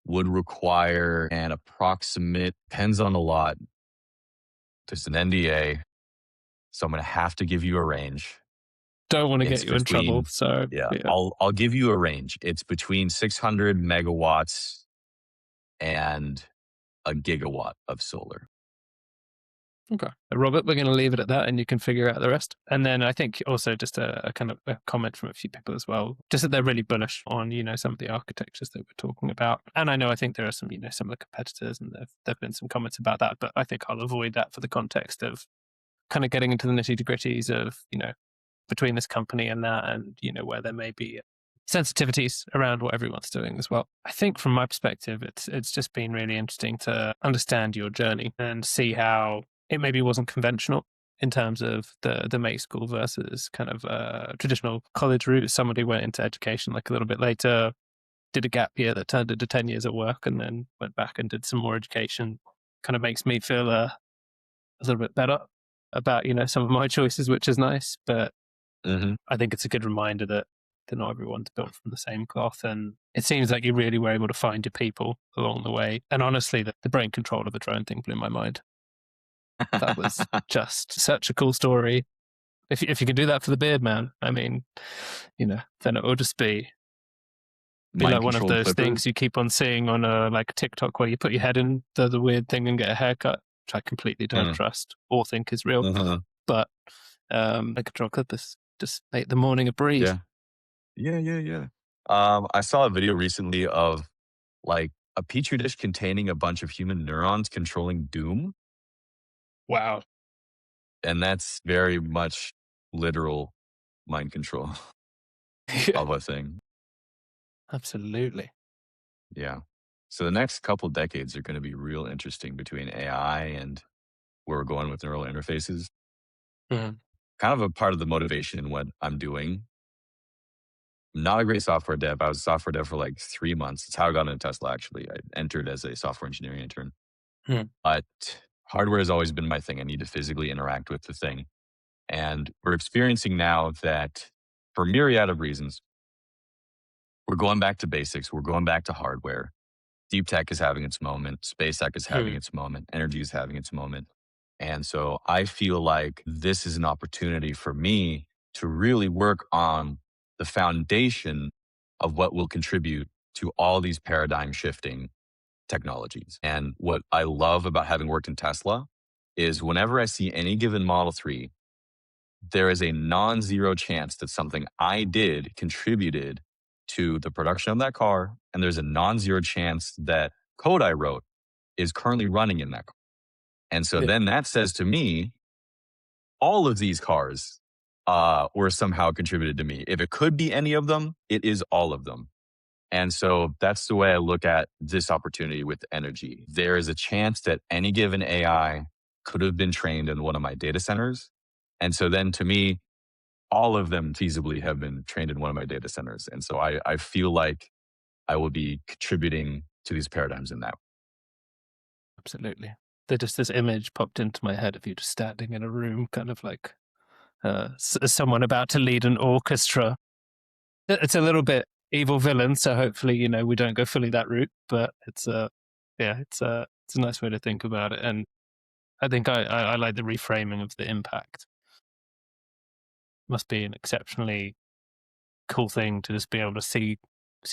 would require an approximate, depends on the lot. There's an NDA, so I'm going to have to give you a range. Don't want to get you in trouble, so yeah. I'll give you a range. It's between 600 megawatts and a gigawatt of solar. Okay. Robert, we're going to leave it at that and you can figure out the rest. And then I think also just a kind of a comment from a few people as well, just that they're really bullish on, some of the architectures that we're talking about. And I think there are some, some of the competitors and there've been some comments about that, but I think I'll avoid that for the context of kind of getting into the nitty gritties of, between this company and that and, where there may be sensitivities around what everyone's doing as well. I think from my perspective, it's just been really interesting to understand your journey and see how it maybe wasn't conventional in terms of the make school versus kind of traditional college route. Somebody went into education like a little bit later, did a gap year that turned into 10 years at work and then went back and did some more education. Kind of makes me feel a little bit better about, some of my choices, which is nice. But I think it's a good reminder that not everyone's built from the same cloth. And it seems like you really were able to find your people along the way. And honestly, the brain control of the drone thing blew my mind. That was just such a cool story. If you can do that for the beard, man, I mean, then it will just be like one of those things you keep on seeing on like TikTok where you put your head in the weird thing and get a haircut, which I completely don't trust or think is real. But I control clippers just make the morning a breeze. Yeah. I saw a video recently of like a petri dish containing a bunch of human neurons controlling Doom. Wow. And that's very much literal mind control of a thing. Absolutely. Yeah. So the next couple decades are going to be real interesting between AI and where we're going with neural interfaces. Kind of a part of the motivation in what I'm doing not a great software dev. I was a software dev for like 3 months. That's how I got into Tesla, actually. I entered as a software engineering intern. But hardware has always been my thing. I need to physically interact with the thing. And we're experiencing now that for a myriad of reasons, we're going back to basics. We're going back to hardware. Deeptech is having its moment. SpaceX is having its moment. Energy is having its moment. And so I feel like this is an opportunity for me to really work on the foundation of what will contribute to all these paradigm shifting technologies. And what I love about having worked in Tesla is whenever I see any given Model 3, there is a non-zero chance that something I did contributed to the production of that car. And there's a non-zero chance that code I wrote is currently running in that car. And so then that says to me, all of these cars were somehow contributed to me. If it could be any of them, it is all of them. And so that's the way I look at this opportunity with energy. There is a chance that any given AI could have been trained in one of my data centers. And so then to me, all of them feasibly have been trained in one of my data centers. And so I feel like I will be contributing to these paradigms in that. Absolutely. Just this image popped into my head of you just standing in a room, kind of like someone about to lead an orchestra. It's a little bit evil villain, so hopefully, we don't go fully that route, but it's a nice way to think about it. And I think I like the reframing of the impact. Must be an exceptionally cool thing to just be able to see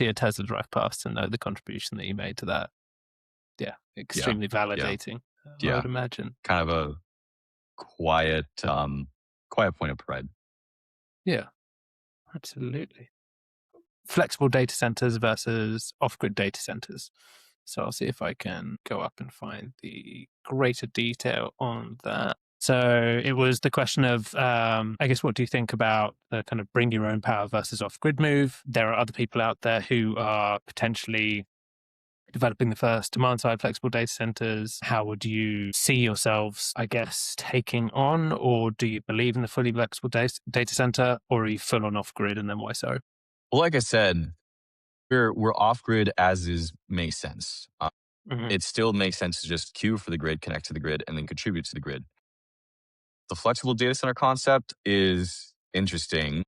a Tesla drive past and know the contribution that you made to that. Yeah, extremely validating. I would imagine. Kind of a quiet point of pride. Yeah, absolutely. Flexible data centers versus off-grid data centers. So I'll see if I can go up and find the greater detail on that. So it was the question of, I guess, what do you think about the kind of bring your own power versus off-grid move? There are other people out there who are potentially developing the first demand-side flexible data centers. How would you see yourselves, I guess, taking on, or do you believe in the fully flexible data center, or are you full on off-grid, and then why so? Well, like I said, we're off-grid as is makes sense. It still makes sense to just queue for the grid, connect to the grid, and then contribute to the grid. The flexible data center concept is interesting.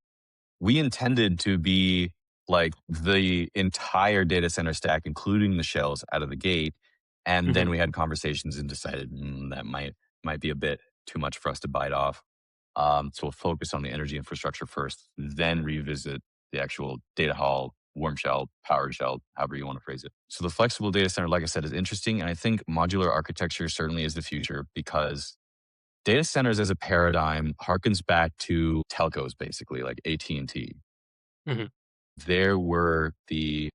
We intended to be like the entire data center stack, including the shells out of the gate. And then we had conversations and decided that might be a bit too much for us to bite off. So we'll focus on the energy infrastructure first, then revisit the actual data hall, warm shell, powered shell, however you want to phrase it. So the flexible data center, like I said, is interesting. And I think modular architecture certainly is the future because data centers as a paradigm harkens back to telcos, basically, like AT&T. There were the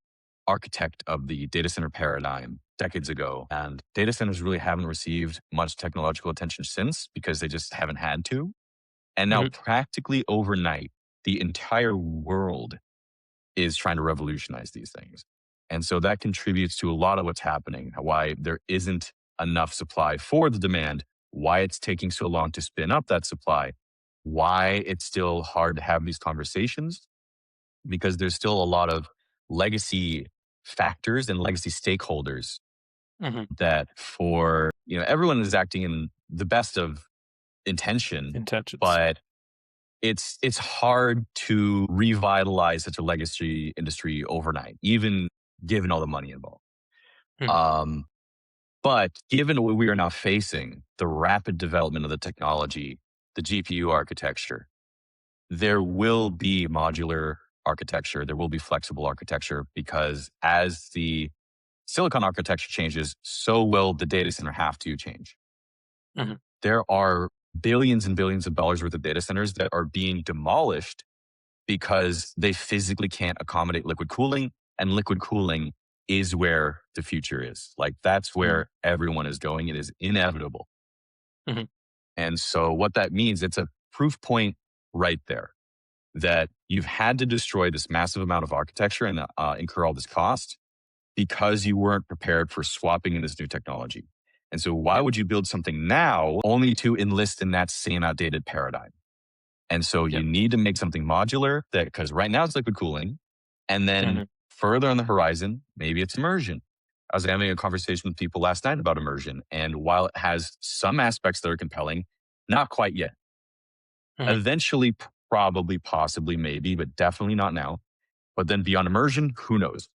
architect of the data center paradigm decades ago. And data centers really haven't received much technological attention since because they just haven't had to. And now practically overnight, the entire world is trying to revolutionize these things. And so that contributes to a lot of what's happening, why there isn't enough supply for the demand, why it's taking so long to spin up that supply, why it's still hard to have these conversations, because there's still a lot of legacy factors and legacy stakeholders that for, everyone is acting in the best of intentions, but it's hard to revitalize such a legacy industry overnight, even given all the money involved. But given what we are now facing, the rapid development of the technology, the GPU architecture, there will be modular architecture, there will be flexible architecture, because as the silicon architecture changes, so will the data center have to change. There are billions and billions of dollars worth of data centers that are being demolished because they physically can't accommodate liquid cooling, and liquid cooling is where the future is. Like that's where everyone is going. It is inevitable. And so what that means, it's a proof point right there that you've had to destroy this massive amount of architecture and incur all this cost because you weren't prepared for swapping in this new technology. And so why would you build something now only to enlist in that same outdated paradigm? And so you need to make something modular that, because right now it's liquid cooling. And then further on the horizon, maybe it's immersion. I was having a conversation with people last night about immersion. And while it has some aspects that are compelling, not quite yet. Eventually, probably, possibly, maybe, but definitely not now. But then beyond immersion, who knows?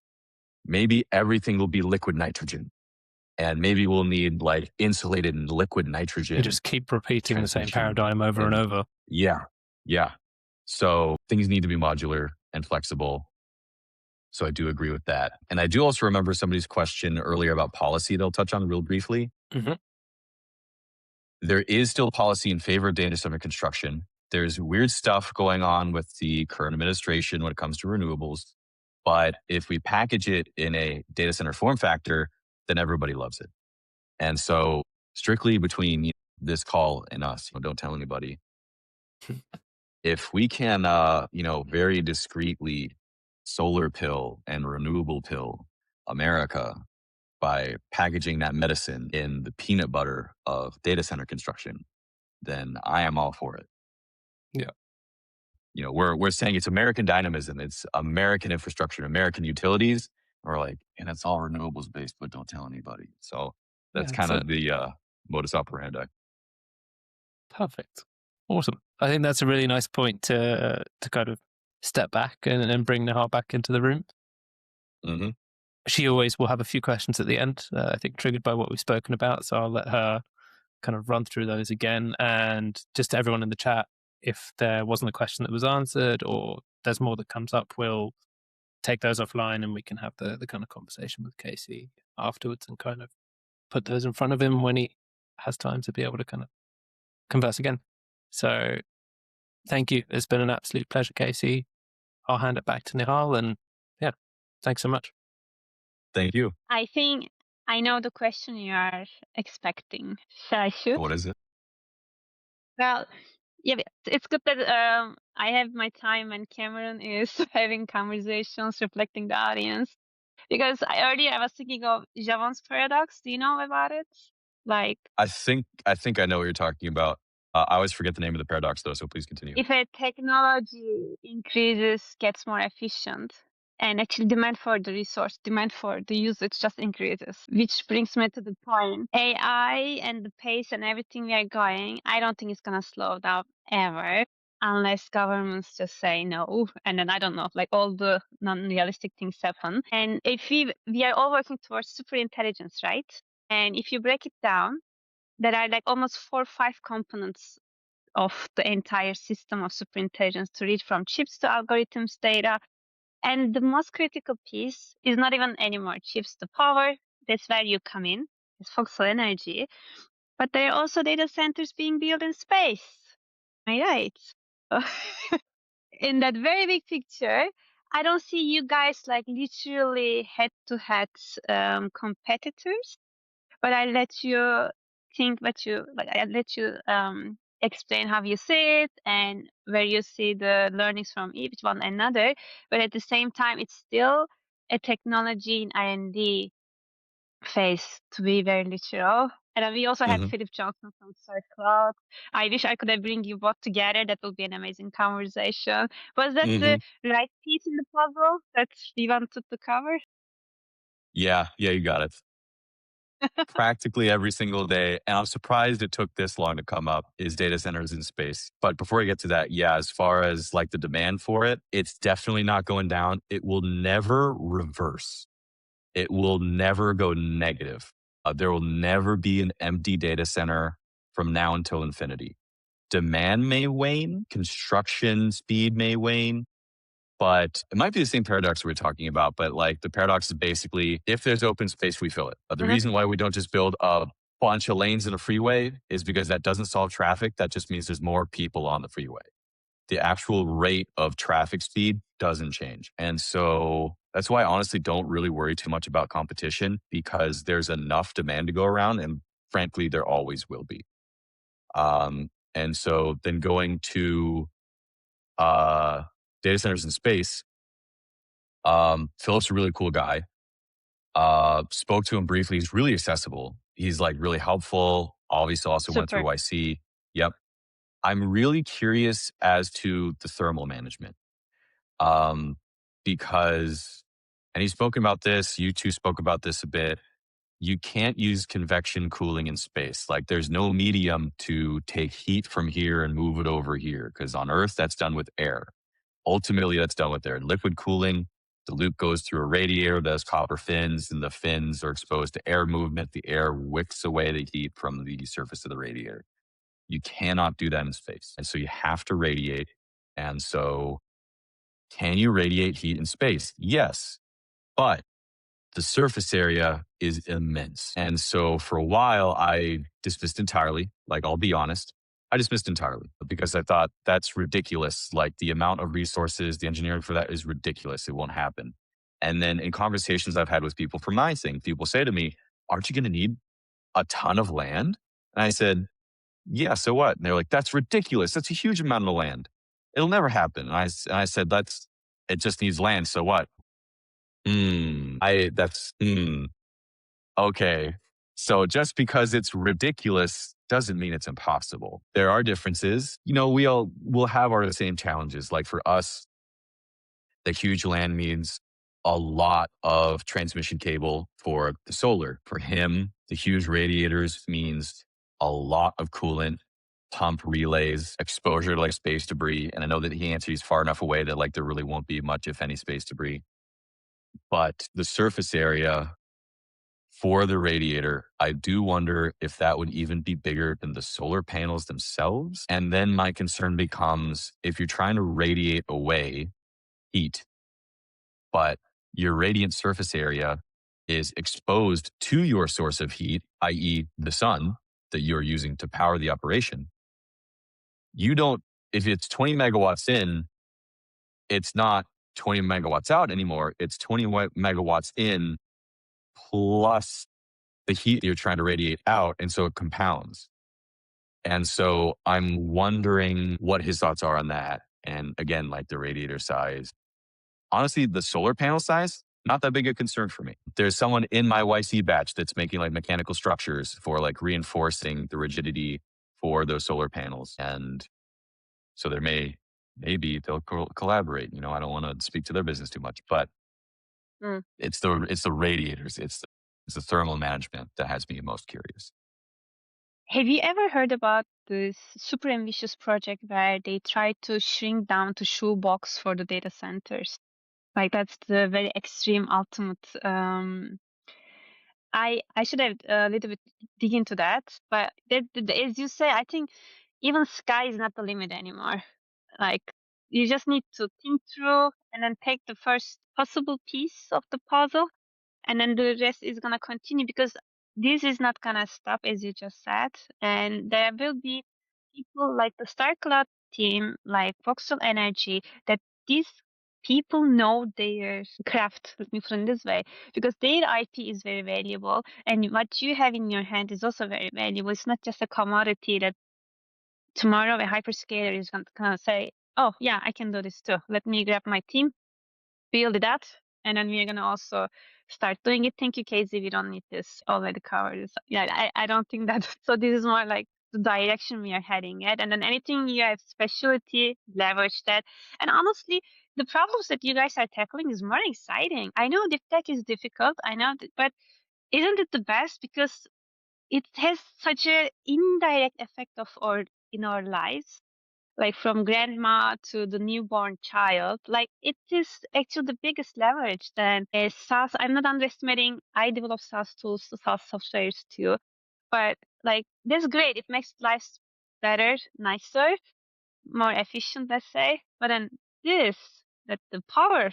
Maybe everything will be liquid nitrogen. And maybe we'll need like insulated and liquid nitrogen. You just keep repeating the same paradigm over and over. Yeah. Yeah. So things need to be modular and flexible. So I do agree with that. And I do also remember somebody's question earlier about policy they'll touch on real briefly. There is still policy in favor of data center construction. There's weird stuff going on with the current administration when it comes to renewables. But if we package it in a data center form factor, then everybody loves it. And so strictly between this call and us, don't tell anybody. If we can, very discreetly solar pill and renewable pill America by packaging that medicine in the peanut butter of data center construction, then I am all for it. Yeah. We're saying it's American dynamism, it's American infrastructure, American utilities. We're like, and it's all renewables based, but don't tell anybody. So that's kind of the modus operandi. Perfect. Awesome. I think that's a really nice point to kind of step back and bring Nihal back into the room. She always will have a few questions at the end, I think triggered by what we've spoken about. So I'll let her kind of run through those again. And just to everyone in the chat, if there wasn't a question that was answered or there's more that comes up, we'll take those offline and we can have the kind of conversation with Casey afterwards and kind of put those in front of him when he has time to be able to kind of converse again. So thank you. It's been an absolute pleasure, Casey. I'll hand it back to Nihal and thanks so much. Thank you. I think I know the question you are expecting. Shall I shoot? What is it? Well, it's good that I have my time and Cameron is having conversations, reflecting the audience. Because earlier I was thinking of Jevons paradox. Do you know about it? Like, I think I know what you're talking about. I always forget the name of the paradox though, so please continue. If a technology increases, gets more efficient, and actually demand for the resource, demand for the usage just increases, which brings me to the point. AI and the pace and everything we are going, I don't think it's going to slow down ever unless governments just say no. And then I don't know, like all the non-realistic things happen. And if we are all working towards super intelligence, right? And if you break it down, there are like almost 4 or 5 components of the entire system of superintelligence to read from chips to algorithms, data. And the most critical piece is not even anymore chips to power. That's where you come in. It's Voxel Energy. But there are also data centers being built in space. Am I right? In that very big picture, I don't see you guys like literally head-to-head competitors. But I let you think what you like. I let you explain how you see it and where you see the learnings from each one another. But at the same time, it's still a technology in R&D phase, to be very literal. And then we also had Philip Johnson from Star Cloud. I wish I could have bring you both together. That would be an amazing conversation. Was that the right piece in the puzzle that we wanted to cover? Yeah, you got it. Practically every single day, and I'm surprised it took this long to come up, is data centers in space. But before I get to that, as far as like the demand for it, it's definitely not going down. It will never reverse. It will never go negative. There will never be an empty data center from now until infinity. Demand may wane, construction speed may wane, but it might be the same paradox we were talking about. But like the paradox is basically, if there's open space, we fill it. The reason why we don't just build a bunch of lanes in a freeway is because that doesn't solve traffic. That just means there's more people on the freeway. The actual rate of traffic speed doesn't change. And so that's why I honestly don't really worry too much about competition, because there's enough demand to go around, and frankly, there always will be. And so then going to data centers in space, Philip's a really cool guy. Spoke to him briefly. He's really accessible. He's like really helpful. Obviously also went through YC. Yep. I'm really curious as to the thermal management. because, and he's spoken about this, you two spoke about this a bit, you can't use convection cooling in space. Like there's no medium to take heat from here and move it over here, because on Earth, that's done with air. Ultimately, that's done with air. Liquid cooling, the loop goes through a radiator that has copper fins, and the fins are exposed to air movement. The air wicks away the heat from the surface of the radiator. You cannot do that in space. And so you have to radiate. And so can you radiate heat in space? Yes, but the surface area is immense. And so for a while, I dismissed entirely. Like, I'll be honest, I dismissed entirely because I thought that's ridiculous. Like, the amount of resources, the engineering for that is ridiculous. It won't happen. And then in conversations I've had with people from my thing, people say to me, aren't you going to need a ton of land? And I said, yeah, so what? And they're like, that's ridiculous. That's a huge amount of land. It'll never happen. And I said, it just needs land. So what? Okay. So just because it's ridiculous doesn't mean it's impossible. There are differences. We'll have our same challenges. Like for us, the huge land means a lot of transmission cable for the solar. For him, the huge radiators means a lot of coolant, pump relays, exposure to like space debris. And I know that he answered he's far enough away that like there really won't be much, if any, space debris. But the surface area for the radiator, I do wonder if that would even be bigger than the solar panels themselves. And then my concern becomes, if you're trying to radiate away heat, but your radiant surface area is exposed to your source of heat, i.e. the sun that you're using to power the operation, if it's 20 megawatts in, it's not 20 megawatts out anymore. It's 20 megawatts in plus the heat you're trying to radiate out. And so it compounds. And so I'm wondering what his thoughts are on that. And again, like the radiator size. Honestly, the solar panel size, not that big a concern for me. There's someone in my YC batch that's making like mechanical structures for like reinforcing the rigidity for those solar panels. And so maybe they'll collaborate. I don't want to speak to their business too much, but it's the radiators. It's the thermal management that has me most curious. Have you ever heard about this super ambitious project where they try to shrink down to shoebox for the data centers? Like that's the very extreme ultimate. I should have a little bit dig into that, but as you say, I think even sky is not the limit anymore. Like you just need to think through and then take the first possible piece of the puzzle, and then the rest is gonna continue because this is not gonna stop, as you just said, and there will be people like the Star Cloud team, like Voxel Energy, that these people know their craft, let me put it this way, because their IP is very valuable, and what you have in your hand is also very valuable. It's not just a commodity that tomorrow a hyperscaler is going to kind of say, oh, yeah, I can do this too. Let me grab my team, build it up, and then we're going to also start doing it. Thank you, Casey. We don't need this already covered. Yeah, I don't think that. So this is more like the direction we are heading at. And then anything you have specialty, leverage that. And honestly, the problems that you guys are tackling is more exciting. I know Deeptech is difficult. I know, but isn't it the best? Because it has such an indirect effect in our lives, like from grandma to the newborn child. Like it is actually the biggest leverage. Then a SaaS, I'm not underestimating. I develop SaaS tools, SaaS softwares too, but like that's great. It makes life better, nicer, more efficient, let's say. But then that the power,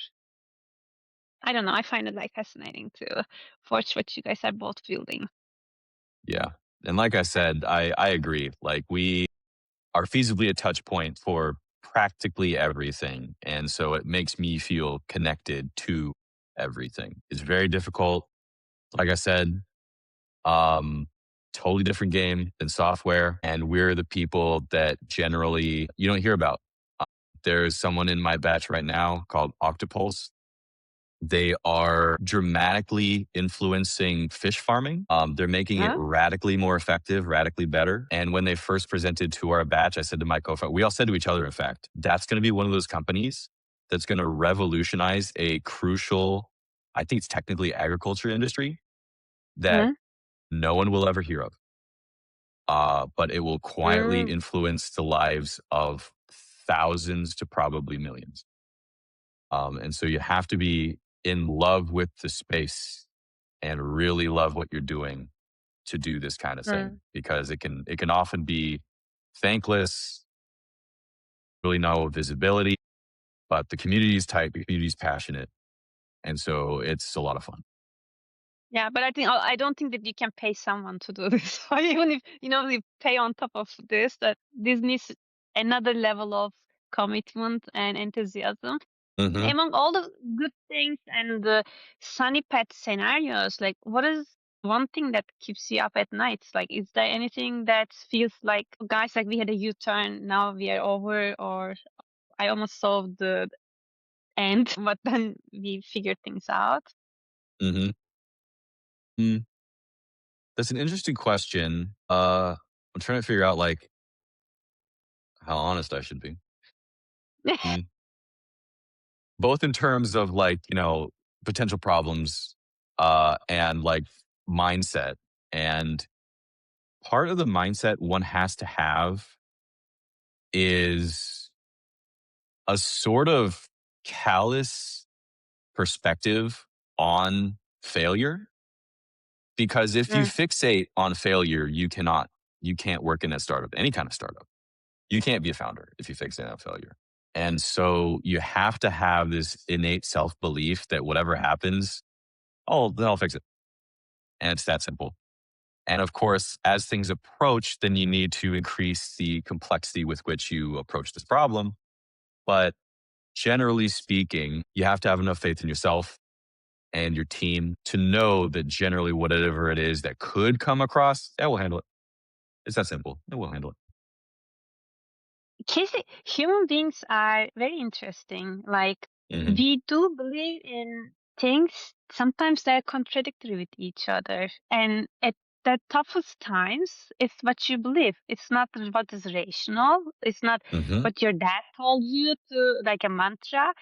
I don't know. I find it like fascinating to watch what you guys are both building. Yeah. And like I said, I agree. Like we are feasibly a touch point for practically everything. And so it makes me feel connected to everything. It's very difficult. Like I said, totally different game than software. And we're the people that generally you don't hear about. There's someone in my batch right now called Octopulse. They are dramatically influencing fish farming. They're making it radically more effective, radically better. And when they first presented to our batch, I said to my co-founder, we all said to each other, in fact, that's going to be one of those companies that's going to revolutionize a crucial, I think it's technically agriculture industry that no one will ever hear of. But it will quietly influence the lives of thousands to probably millions. And so you have to be in love with the space and really love what you're doing to do this kind of thing, because it can often be thankless, really no visibility, but the community is tight, the community is passionate. And so it's a lot of fun. Yeah, but I don't think that you can pay someone to do this. Or even if you pay on top of this, that this needs another level of commitment and enthusiasm. Mm-hmm. Among all the good things and the sunny pet scenarios, like what is one thing that keeps you up at night? Like, is there anything that feels like, guys, like we had a U-turn, now we are over, or I almost saw the end, but then we figured things out? Mm-hmm. That's an interesting question. I'm trying to figure out like how honest I should be. Mm. Both in terms of like, potential problems, and like mindset. And part of the mindset one has to have is a sort of callous perspective on failure. Because if you fixate on failure, you can't work in a startup, any kind of startup. You can't be a founder if you fixate on failure. And so you have to have this innate self-belief that whatever happens, then I'll fix it. And it's that simple. And of course, as things approach, then you need to increase the complexity with which you approach this problem. But generally speaking, you have to have enough faith in yourself and your team to know that generally whatever it is that could come across, we'll handle it. It's that simple. It will handle it. Casey, human beings are very interesting. Like, we do believe in things, sometimes they're contradictory with each other. And at the toughest times, it's what you believe. It's not what is rational. It's not what your dad told you to, like a mantra.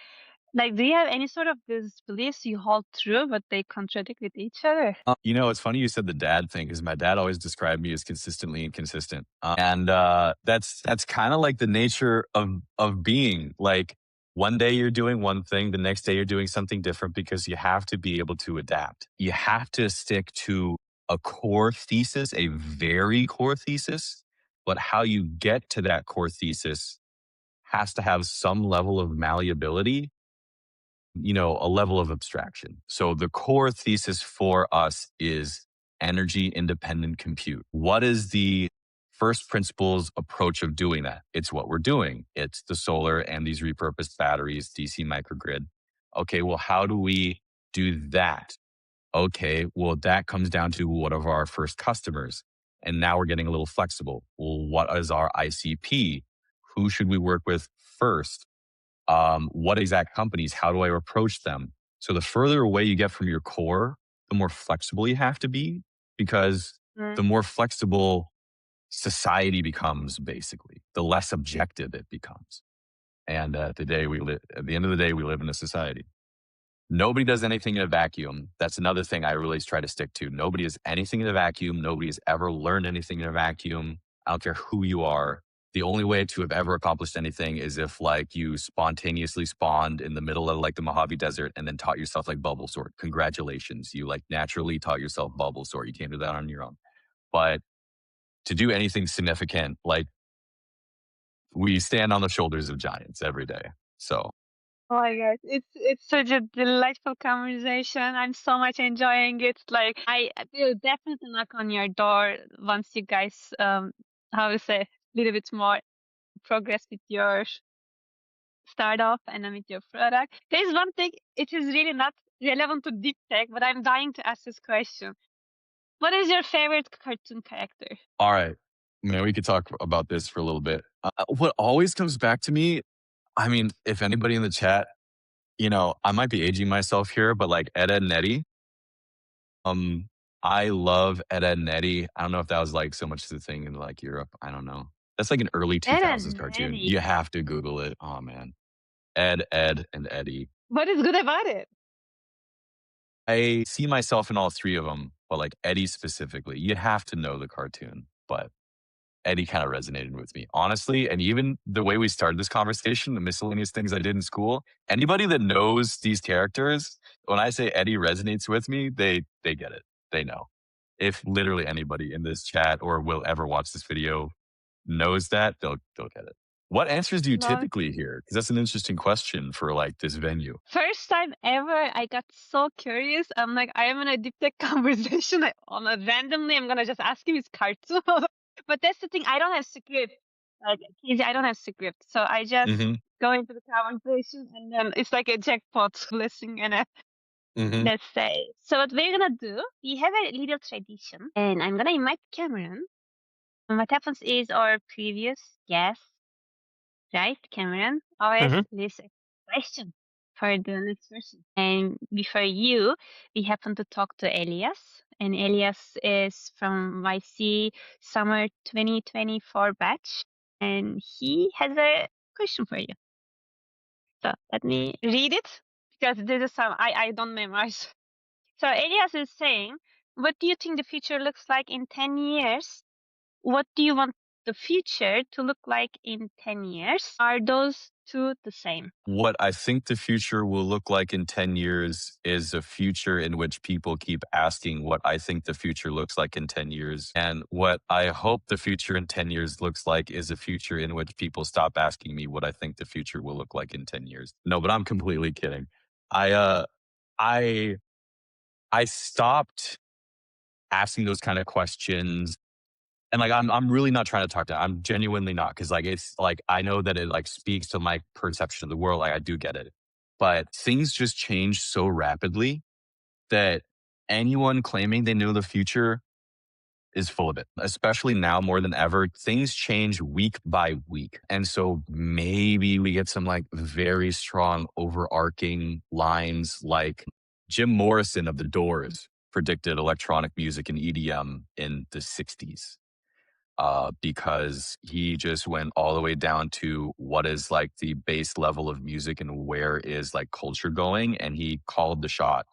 Like, do you have any sort of these beliefs you hold true, but they contradict with each other? It's funny you said the dad thing, because my dad always described me as consistently inconsistent. And that's kind of like the nature of being. Like one day you're doing one thing, the next day you're doing something different, because you have to be able to adapt. You have to stick to a core thesis, a very core thesis, but how you get to that core thesis has to have some level of malleability, a level of abstraction. So the core thesis for us is energy independent compute. What is the first principles approach of doing that? It's what we're doing. It's the solar and these repurposed batteries, DC microgrid. Okay, well, how do we do that? Okay, well, that comes down to what are our first customers? And now we're getting a little flexible. Well, what is our ICP? Who should we work with first? What exact companies? How do I approach them? So the further away you get from your core, the more flexible you have to be, because the more flexible society becomes, basically, the less objective it becomes. And at the end of the day, we live in a society. Nobody does anything in a vacuum. That's another thing I really try to stick to. Nobody does anything in a vacuum. Nobody has ever learned anything in a vacuum. I don't care who you are. The only way to have ever accomplished anything is if like you spontaneously spawned in the middle of like the Mojave Desert and then taught yourself like bubble sort. Congratulations. You like naturally taught yourself bubble sort. You can't do that on your own. But to do anything significant, like we stand on the shoulders of giants every day. So Oh my God, it's such a delightful conversation. I'm so much enjoying it. Like, I will definitely knock on your door once you guys, how to say, a little bit more progress with your startup and then with your product. There's one thing, it is really not relevant to deep tech, but I'm dying to ask this question. What is your favorite cartoon character? all right, man, we could talk about this for a little bit. What always comes back to me, I mean, if anybody in the chat, I might be aging myself here, but like Ed, Edd n Eddy. I love Ed, Edd n Eddy. I don't know if that was like so much the thing in like Europe. I don't know. That's like an early Ed 2000s and cartoon. Eddie. You have to Google it. Oh man. Ed, and Eddie. What is good about it? I see myself in all three of them, but like Eddie specifically, you have to know the cartoon, but Eddie kind of resonated with me, honestly. And even the way we started this conversation, the miscellaneous things I did in school, anybody that knows these characters, when I say Eddie resonates with me, they get it. They know. If literally anybody in this chat or will ever watch this video knows that, they'll get it. What answers do you Love. typically hear? Because that's an interesting question for like this venue. First time ever, I got so curious. I'm like, I am in a Deeptech conversation. Randomly, I'm gonna just ask him his cartoon. But that's the thing. I don't have script. Like, Casey, I don't have script, so I just Mm-hmm. go into the conversation, and then it's like a jackpot blessing and a Mm-hmm. let's say. So what we're gonna do, we have a little tradition, and I'm gonna invite Cameron. And what happens is our previous guest, right, Cameron, always Mm-hmm. leaves a question for the next person. And before you, we happen to talk to Elias. And Elias is from YC summer 2024 batch. And he has a question for you. So let me read it because this is some I don't memorize. So Elias is saying, what do you think the future looks like in 10 years? What do you want the future to look like in 10 years? Are those two the same? What I think the future will look like in 10 years is a future in which people keep asking what I think the future looks like in 10 years. And what I hope the future in 10 years looks like is a future in which people stop asking me what I think the future will look like in 10 years. No, but I'm completely kidding. I stopped asking those kind of questions. And like I'm really not trying to talk to. I'm genuinely not, because like it's like I know that it like speaks to my perception of the world. Like I do get it, but things just change so rapidly that anyone claiming they know the future is full of it. Especially now more than ever, things change week by week, and so maybe we get some like very strong overarching lines, like Jim Morrison of the Doors predicted electronic music and EDM in the '60s. Because he just went all the way down to what is like the base level of music and where is like culture going. And he called the shot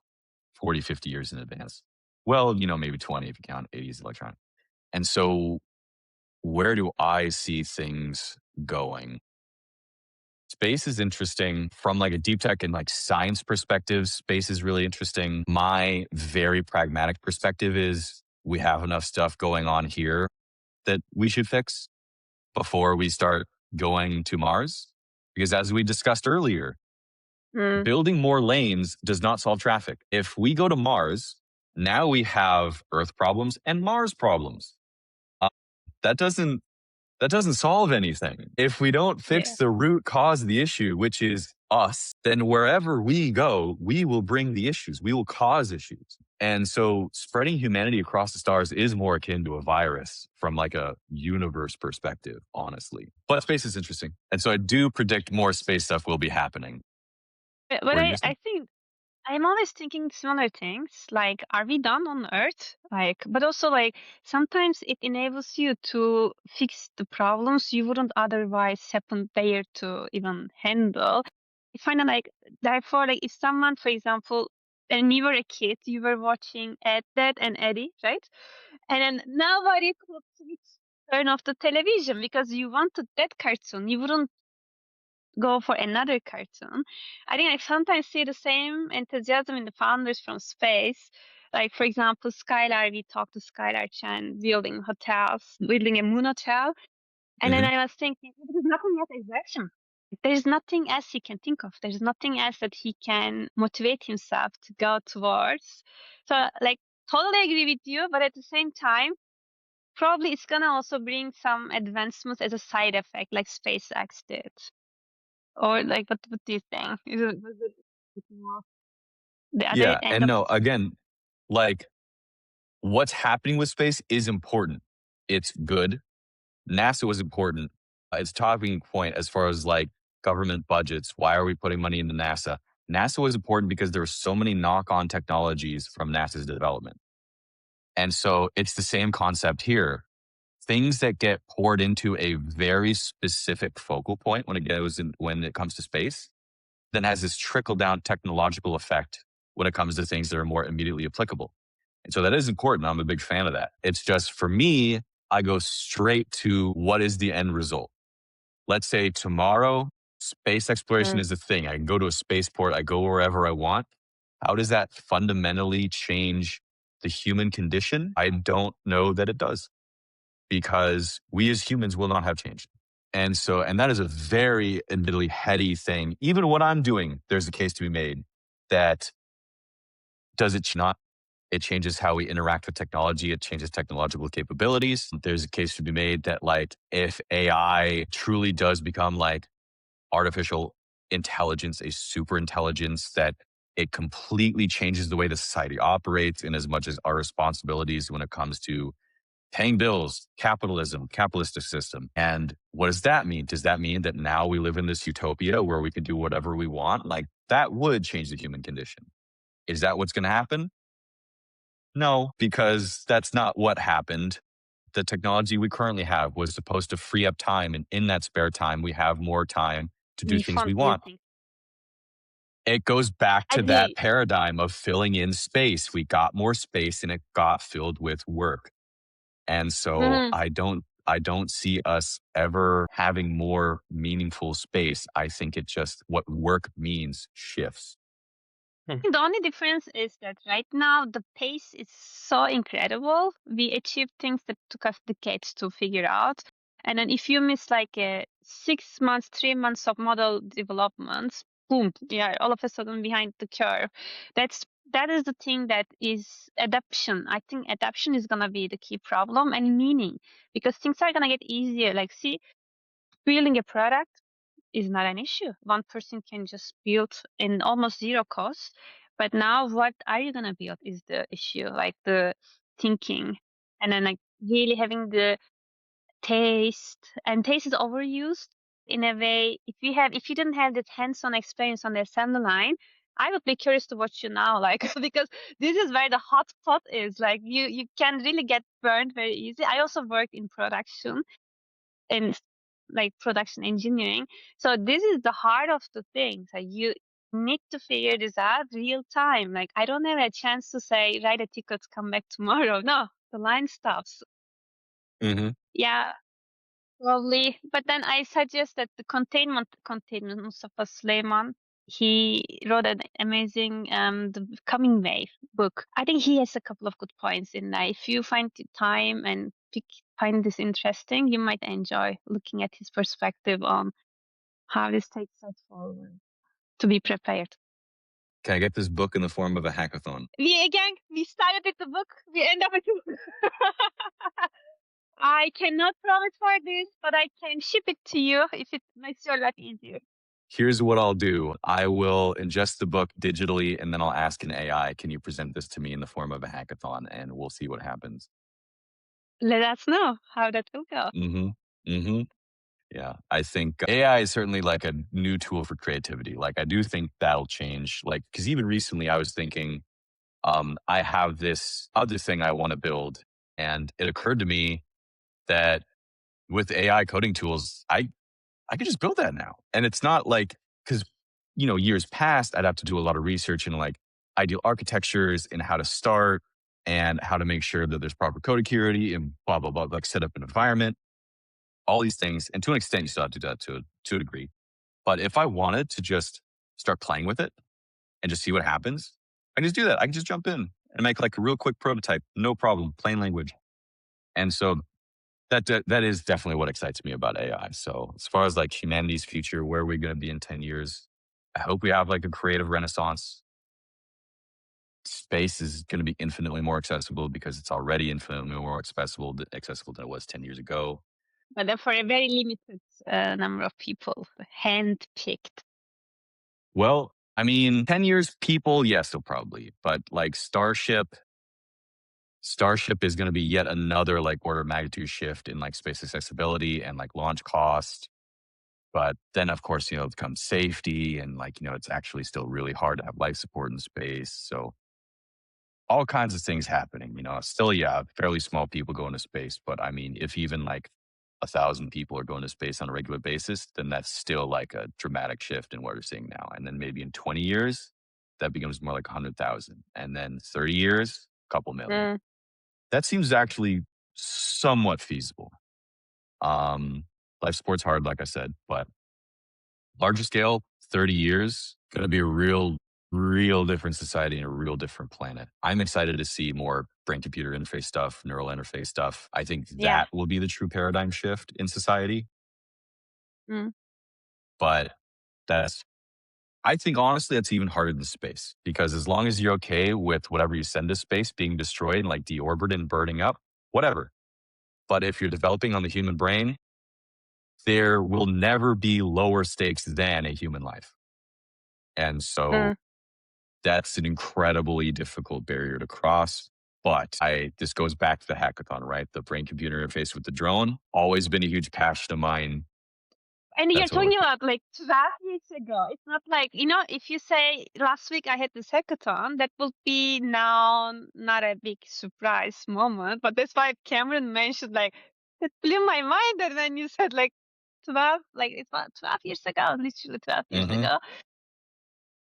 40, 50 years in advance. Well, maybe 20 if you count 80s electronic. And so where do I see things going? Space is interesting from like a deep tech and like science perspective. Space is really interesting. My very pragmatic perspective is we have enough stuff going on here that we should fix before we start going to Mars. Because as we discussed earlier, building more lanes does not solve traffic. If we go to Mars, now we have Earth problems and Mars problems. That doesn't solve anything. If we don't fix the root cause of the issue, which is us, then wherever we go, we will bring the issues. We will cause issues. And so spreading humanity across the stars is more akin to a virus from like a universe perspective, honestly. But space is interesting. And so I do predict more space stuff will be happening. But I think I'm always thinking similar things. Like, are we done on Earth? Like, but also like sometimes it enables you to fix the problems you wouldn't otherwise happen there to even handle. I find it like, therefore, like if someone, for example, when you were a kid, you were watching Ed, and Eddie, right? And then nobody could turn off the television because you wanted that cartoon. You wouldn't go for another cartoon. I think I sometimes see the same enthusiasm in the founders from space. Like, for example, Skylar, we talked to Skylar Chan building hotels, building a moon hotel. And then I was thinking, there's nothing else exertion. There's nothing else he can think of. There's nothing else that he can motivate himself to go towards. So, like, totally agree with you. But at the same time, probably it's going to also bring some advancements as a side effect, like SpaceX did. Or like, what do you think? Was it more the other Yeah. end And of no, again, like what's happening with space is important. It's good. NASA was important. It's a talking point as far as like government budgets. Why are we putting money into NASA? NASA was important because there were so many knock-on technologies from NASA's development. And so it's the same concept here. Things that get poured into a very specific focal point when it comes to space then has this trickle down technological effect when it comes to things that are more immediately applicable. And so that is important. I'm a big fan of that. It's just for me, I go straight to what is the end result. Let's say tomorrow, space exploration is a thing. I can go to a spaceport, I go wherever I want. How does that fundamentally change the human condition? I don't know that it does, because we as humans will not have changed. And so, and that is a very admittedly heady thing. Even what I'm doing, there's a case to be made that does it not? It changes how we interact with technology. It changes technological capabilities. There's a case to be made that like if AI truly does become like artificial intelligence, a super intelligence, that it completely changes the way the society operates in as much as our responsibilities when it comes to paying bills, capitalism, capitalistic system. And what does that mean? Does that mean that now we live in this utopia where we can do whatever we want? Like that would change the human condition. Is that what's going to happen? No, because that's not what happened. The technology we currently have was supposed to free up time. And in that spare time, we have more time to do We things we found new want. things. It goes back to that Agree. paradigm of filling in space. We got more space and it got filled with work. And so Mhm. I don't see us ever having more meaningful space. I think it just what work means shifts. The only difference is that right now the pace is so incredible. We achieved things that took us decades to figure out. And then if you miss like 6 months, 3 months of model developments, boom, yeah, all of a sudden behind the curve. That is the thing that is adaptation. I think adaptation is gonna be the key problem, and meaning, because things are gonna get easier. Like, see, building a product is not an issue. One person can just build in almost zero cost. But now, what are you gonna build is the issue, like the thinking, and then like really having the taste. And taste is overused in a way. If you didn't have that hands-on experience on the assembly line, I would be curious to watch you now, like because this is where the hot spot is. Like you can really get burned very easy. I also worked in production in like production engineering. So this is the heart of the thing. So you need to figure this out real time. Like I don't have a chance to say, write a ticket, come back tomorrow. No, the line stops. Mm-hmm. Yeah, probably. But then I suggest that the containment Mustafa Süleyman, he wrote an amazing the coming wave book. I think he has a couple of good points in there. If you find the time and find this interesting, you might enjoy looking at his perspective on how this takes us forward to be prepared. Can I get this book in the form of a hackathon? We started with the book, we end up with the book. I cannot promise for this, but I can ship it to you if it makes your life easier. Here's what I'll do. I will ingest the book digitally and then I'll ask an AI, can you present this to me in the form of a hackathon? And we'll see what happens. Let us know how that will go. Mm-hmm. Mm-hmm. Yeah. I think AI is certainly like a new tool for creativity. Like I do think that'll change. Like, because even recently I was thinking, I have this other thing I want to build. And it occurred to me that with AI coding tools, I could just build that now. And it's not like, because, years past, I'd have to do a lot of research in like ideal architectures and how to start and how to make sure that there's proper code security and blah, blah, blah, like set up an environment, all these things. And to an extent, you still have to do that to a degree. But if I wanted to just start playing with it and just see what happens, I can just do that. I can just jump in and make like a real quick prototype. No problem. Plain language. And so that is definitely what excites me about AI. So as far as like humanity's future, where are we going to be in 10 years? I hope we have like a creative renaissance. Space is going to be infinitely more accessible because it's already infinitely more accessible than it was 10 years ago. But then for a very limited number of people, hand-picked. Well, I mean, 10 years people, yes, they'll probably, but like Starship is going to be yet another like order of magnitude shift in like space accessibility and like launch cost. But then, of course, it comes safety and like, it's actually still really hard to have life support in space. So all kinds of things happening, still, yeah, fairly small people go into space. But I mean, if even like 1,000 people are going to space on a regular basis, then that's still like a dramatic shift in what we're seeing now. And then maybe in 20 years, that becomes more like 100,000. And then 30 years, a couple million. Mm. That seems actually somewhat feasible. Life support's hard, like I said, but larger scale, 30 years, going to be a real different society and a real different planet. I'm excited to see more brain-computer interface stuff, neural interface stuff. I think Yeah. that will be the true paradigm shift in society. Mm. But I think honestly, that's even harder than space, because as long as you're okay with whatever you send to space being destroyed and like deorbited and burning up, whatever. But if you're developing on the human brain, there will never be lower stakes than a human life. And so that's an incredibly difficult barrier to cross. But this goes back to the hackathon, right? The brain computer interface with the drone, always been a huge passion of mine. And you're That's what we're talking about like 12 years ago. It's not like, if you say last week I had this hackathon, that will be now not a big surprise moment. But that's why Cameron mentioned, like, it blew my mind. And then you said like 12, like it's about 12 years ago, literally 12 years Mhm. ago.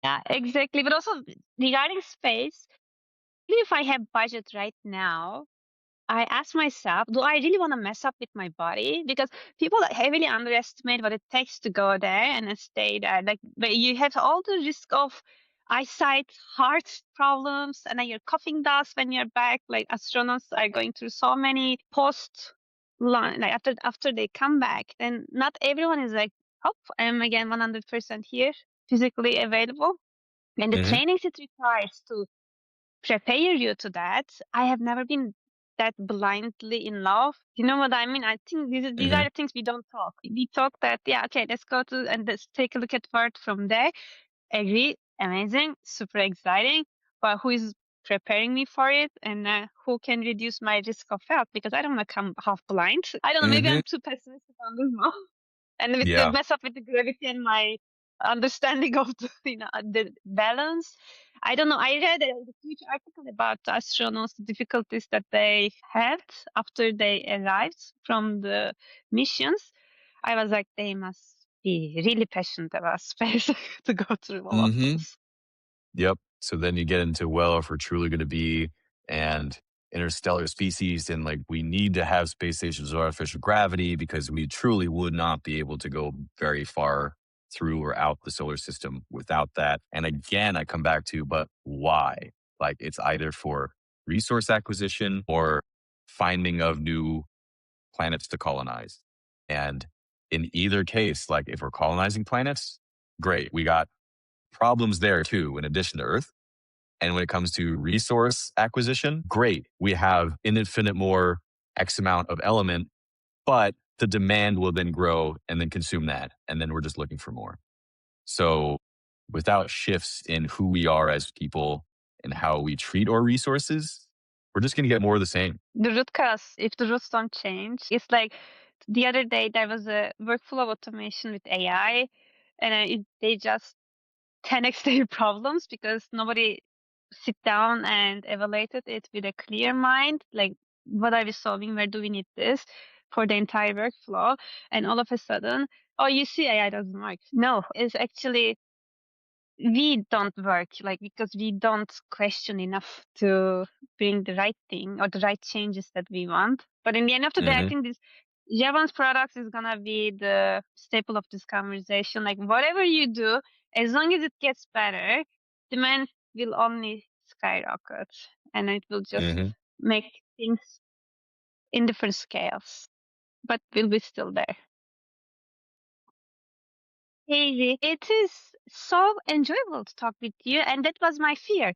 Yeah, exactly. But also regarding space, if I have budget right now, I ask myself, do I really want to mess up with my body? Because people heavily underestimate what it takes to go there and then stay there. Like, but you have all the risk of eyesight, heart problems, and then you're coughing dust when you're back. Like astronauts are going through so many post like after they come back. And not everyone is like, oh, I'm again 100% here, physically available. And the Mhm. trainings it requires to prepare you to that. I have never been that blindly in love. You know what I mean? I think these are Mhm. the things we don't talk. We talk that, yeah, okay, let's go to and let's take a look at Word from there. Agree, amazing, super exciting. But who is preparing me for it, and who can reduce my risk of health? Because I don't want to come half blind. I don't know, maybe Mhm. I'm too pessimistic on this one. And with the Yeah. mess up with the gravity and my understanding of the balance. I don't know. I read a huge article about the astronauts, the difficulties that they had after they arrived from the missions. I was like, they must be really passionate about space to go through all of Mhm. those. Yep. So then you get into, well, if we're truly going to be and interstellar species, then like we need to have space stations with artificial gravity, because we truly would not be able to go very far through or out the solar system without that. And again, I come back to, but why? Like it's either for resource acquisition or finding of new planets to colonize. And in either case, like if we're colonizing planets, great. We got problems there too, in addition to Earth. And when it comes to resource acquisition, great. We have an infinite more X amount of element, but the demand will then grow and then consume that. And then we're just looking for more. So without shifts in who we are as people and how we treat our resources, we're just going to get more of the same. The root cause, if the roots don't change, it's like the other day there was a workflow automation with AI, and they just 10x their problems because nobody sit down and evaluated it with a clear mind. Like, what are we solving? Where do we need this for the entire workflow? And all of a sudden, oh, you see, AI doesn't work. No, it's actually we don't work like because we don't question enough to bring the right thing or the right changes that we want. But in the end of the day, I think this Jevons products is gonna be the staple of this conversation. Like whatever you do, as long as it gets better, demand will only skyrocket, and it will just Mhm. make things in different scales, but will be still there. Hazy, it is so enjoyable to talk with you, and that was my fear.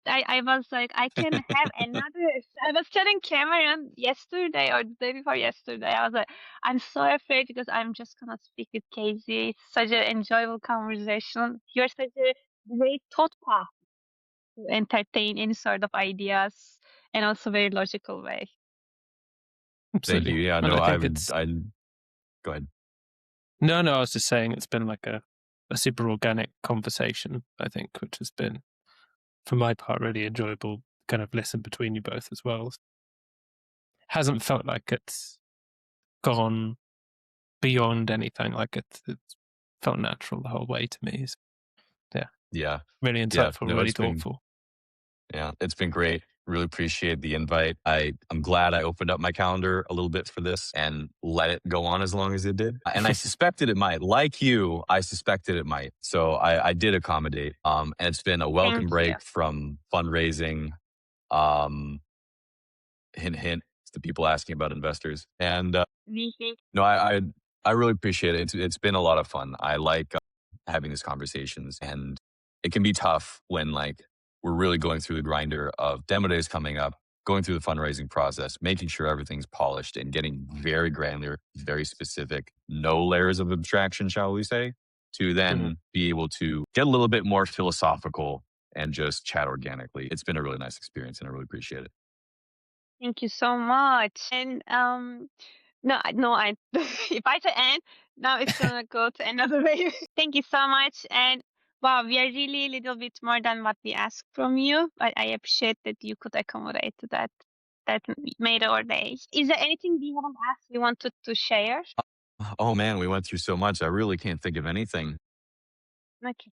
I was like, I can have another. I was telling Cameron yesterday or the day before yesterday, I was like, I'm so afraid because I'm just gonna speak with Casey. It's such an enjoyable conversation. You're such a great thought path to entertain any sort of ideas and also very logical way. Thank you. Absolutely. Yeah, And no, I think it's go ahead. no, I was just saying it's been like a super organic conversation, I think, which has been, for my part, really enjoyable. Kind of listen between you both as well. Hasn't felt like it's gone beyond anything. Like it felt natural the whole way to me. So, Yeah. really insightful, No, really thoughtful. It's been great. Really appreciate the invite. I'm glad I opened up my calendar a little bit for this and let it go on as long as it did. And I suspected it might. Like you, I suspected it might. So I did accommodate. And it's been a welcome break from fundraising. Hint, hint, to people asking about investors. And no, I really appreciate it. It's been a lot of fun. I like having these conversations, and it can be tough when like we're really going through the grinder of demo days coming up, going through the fundraising process, making sure everything's polished and getting very granular, very specific, no layers of abstraction, shall we say, to then be able to get a little bit more philosophical and just chat organically. It's been a really nice experience, and I really appreciate it. Thank you so much. And I if I say end, now it's gonna go to another way. Thank you so much. And wow, we are really a little bit more than what we asked from you. But I appreciate that you could accommodate to that. That made our day. Is there anything we haven't asked you wanted to share? Oh man, we went through so much. I really can't think of anything. Okay.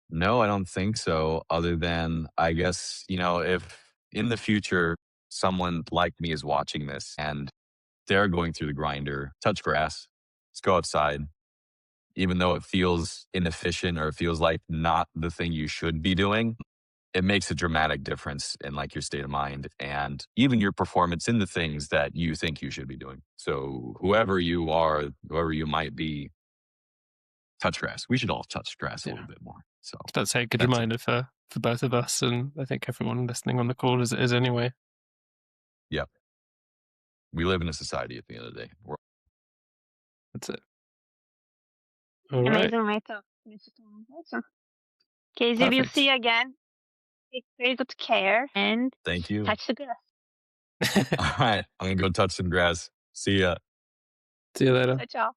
No, I don't think so. Other than, I guess, if in the future someone like me is watching this and they're going through the grinder, touch grass, let's go outside, even though it feels inefficient or it feels like not the thing you should be doing. It makes a dramatic difference in like your state of mind and even your performance in the things that you think you should be doing. So whoever you are, whoever you might be, touch grass. We should all touch grass a little bit more. So that's a good reminder for both of us, and I think everyone listening on the call is anyway. Yep. We live in a society at the end of the day. That's it. Amazing way to finish it. Awesome. Casey, we'll see you again. Take very good care and thank you. Touch the grass. All right. I'm going to go touch some grass. See ya. See you later. Ciao.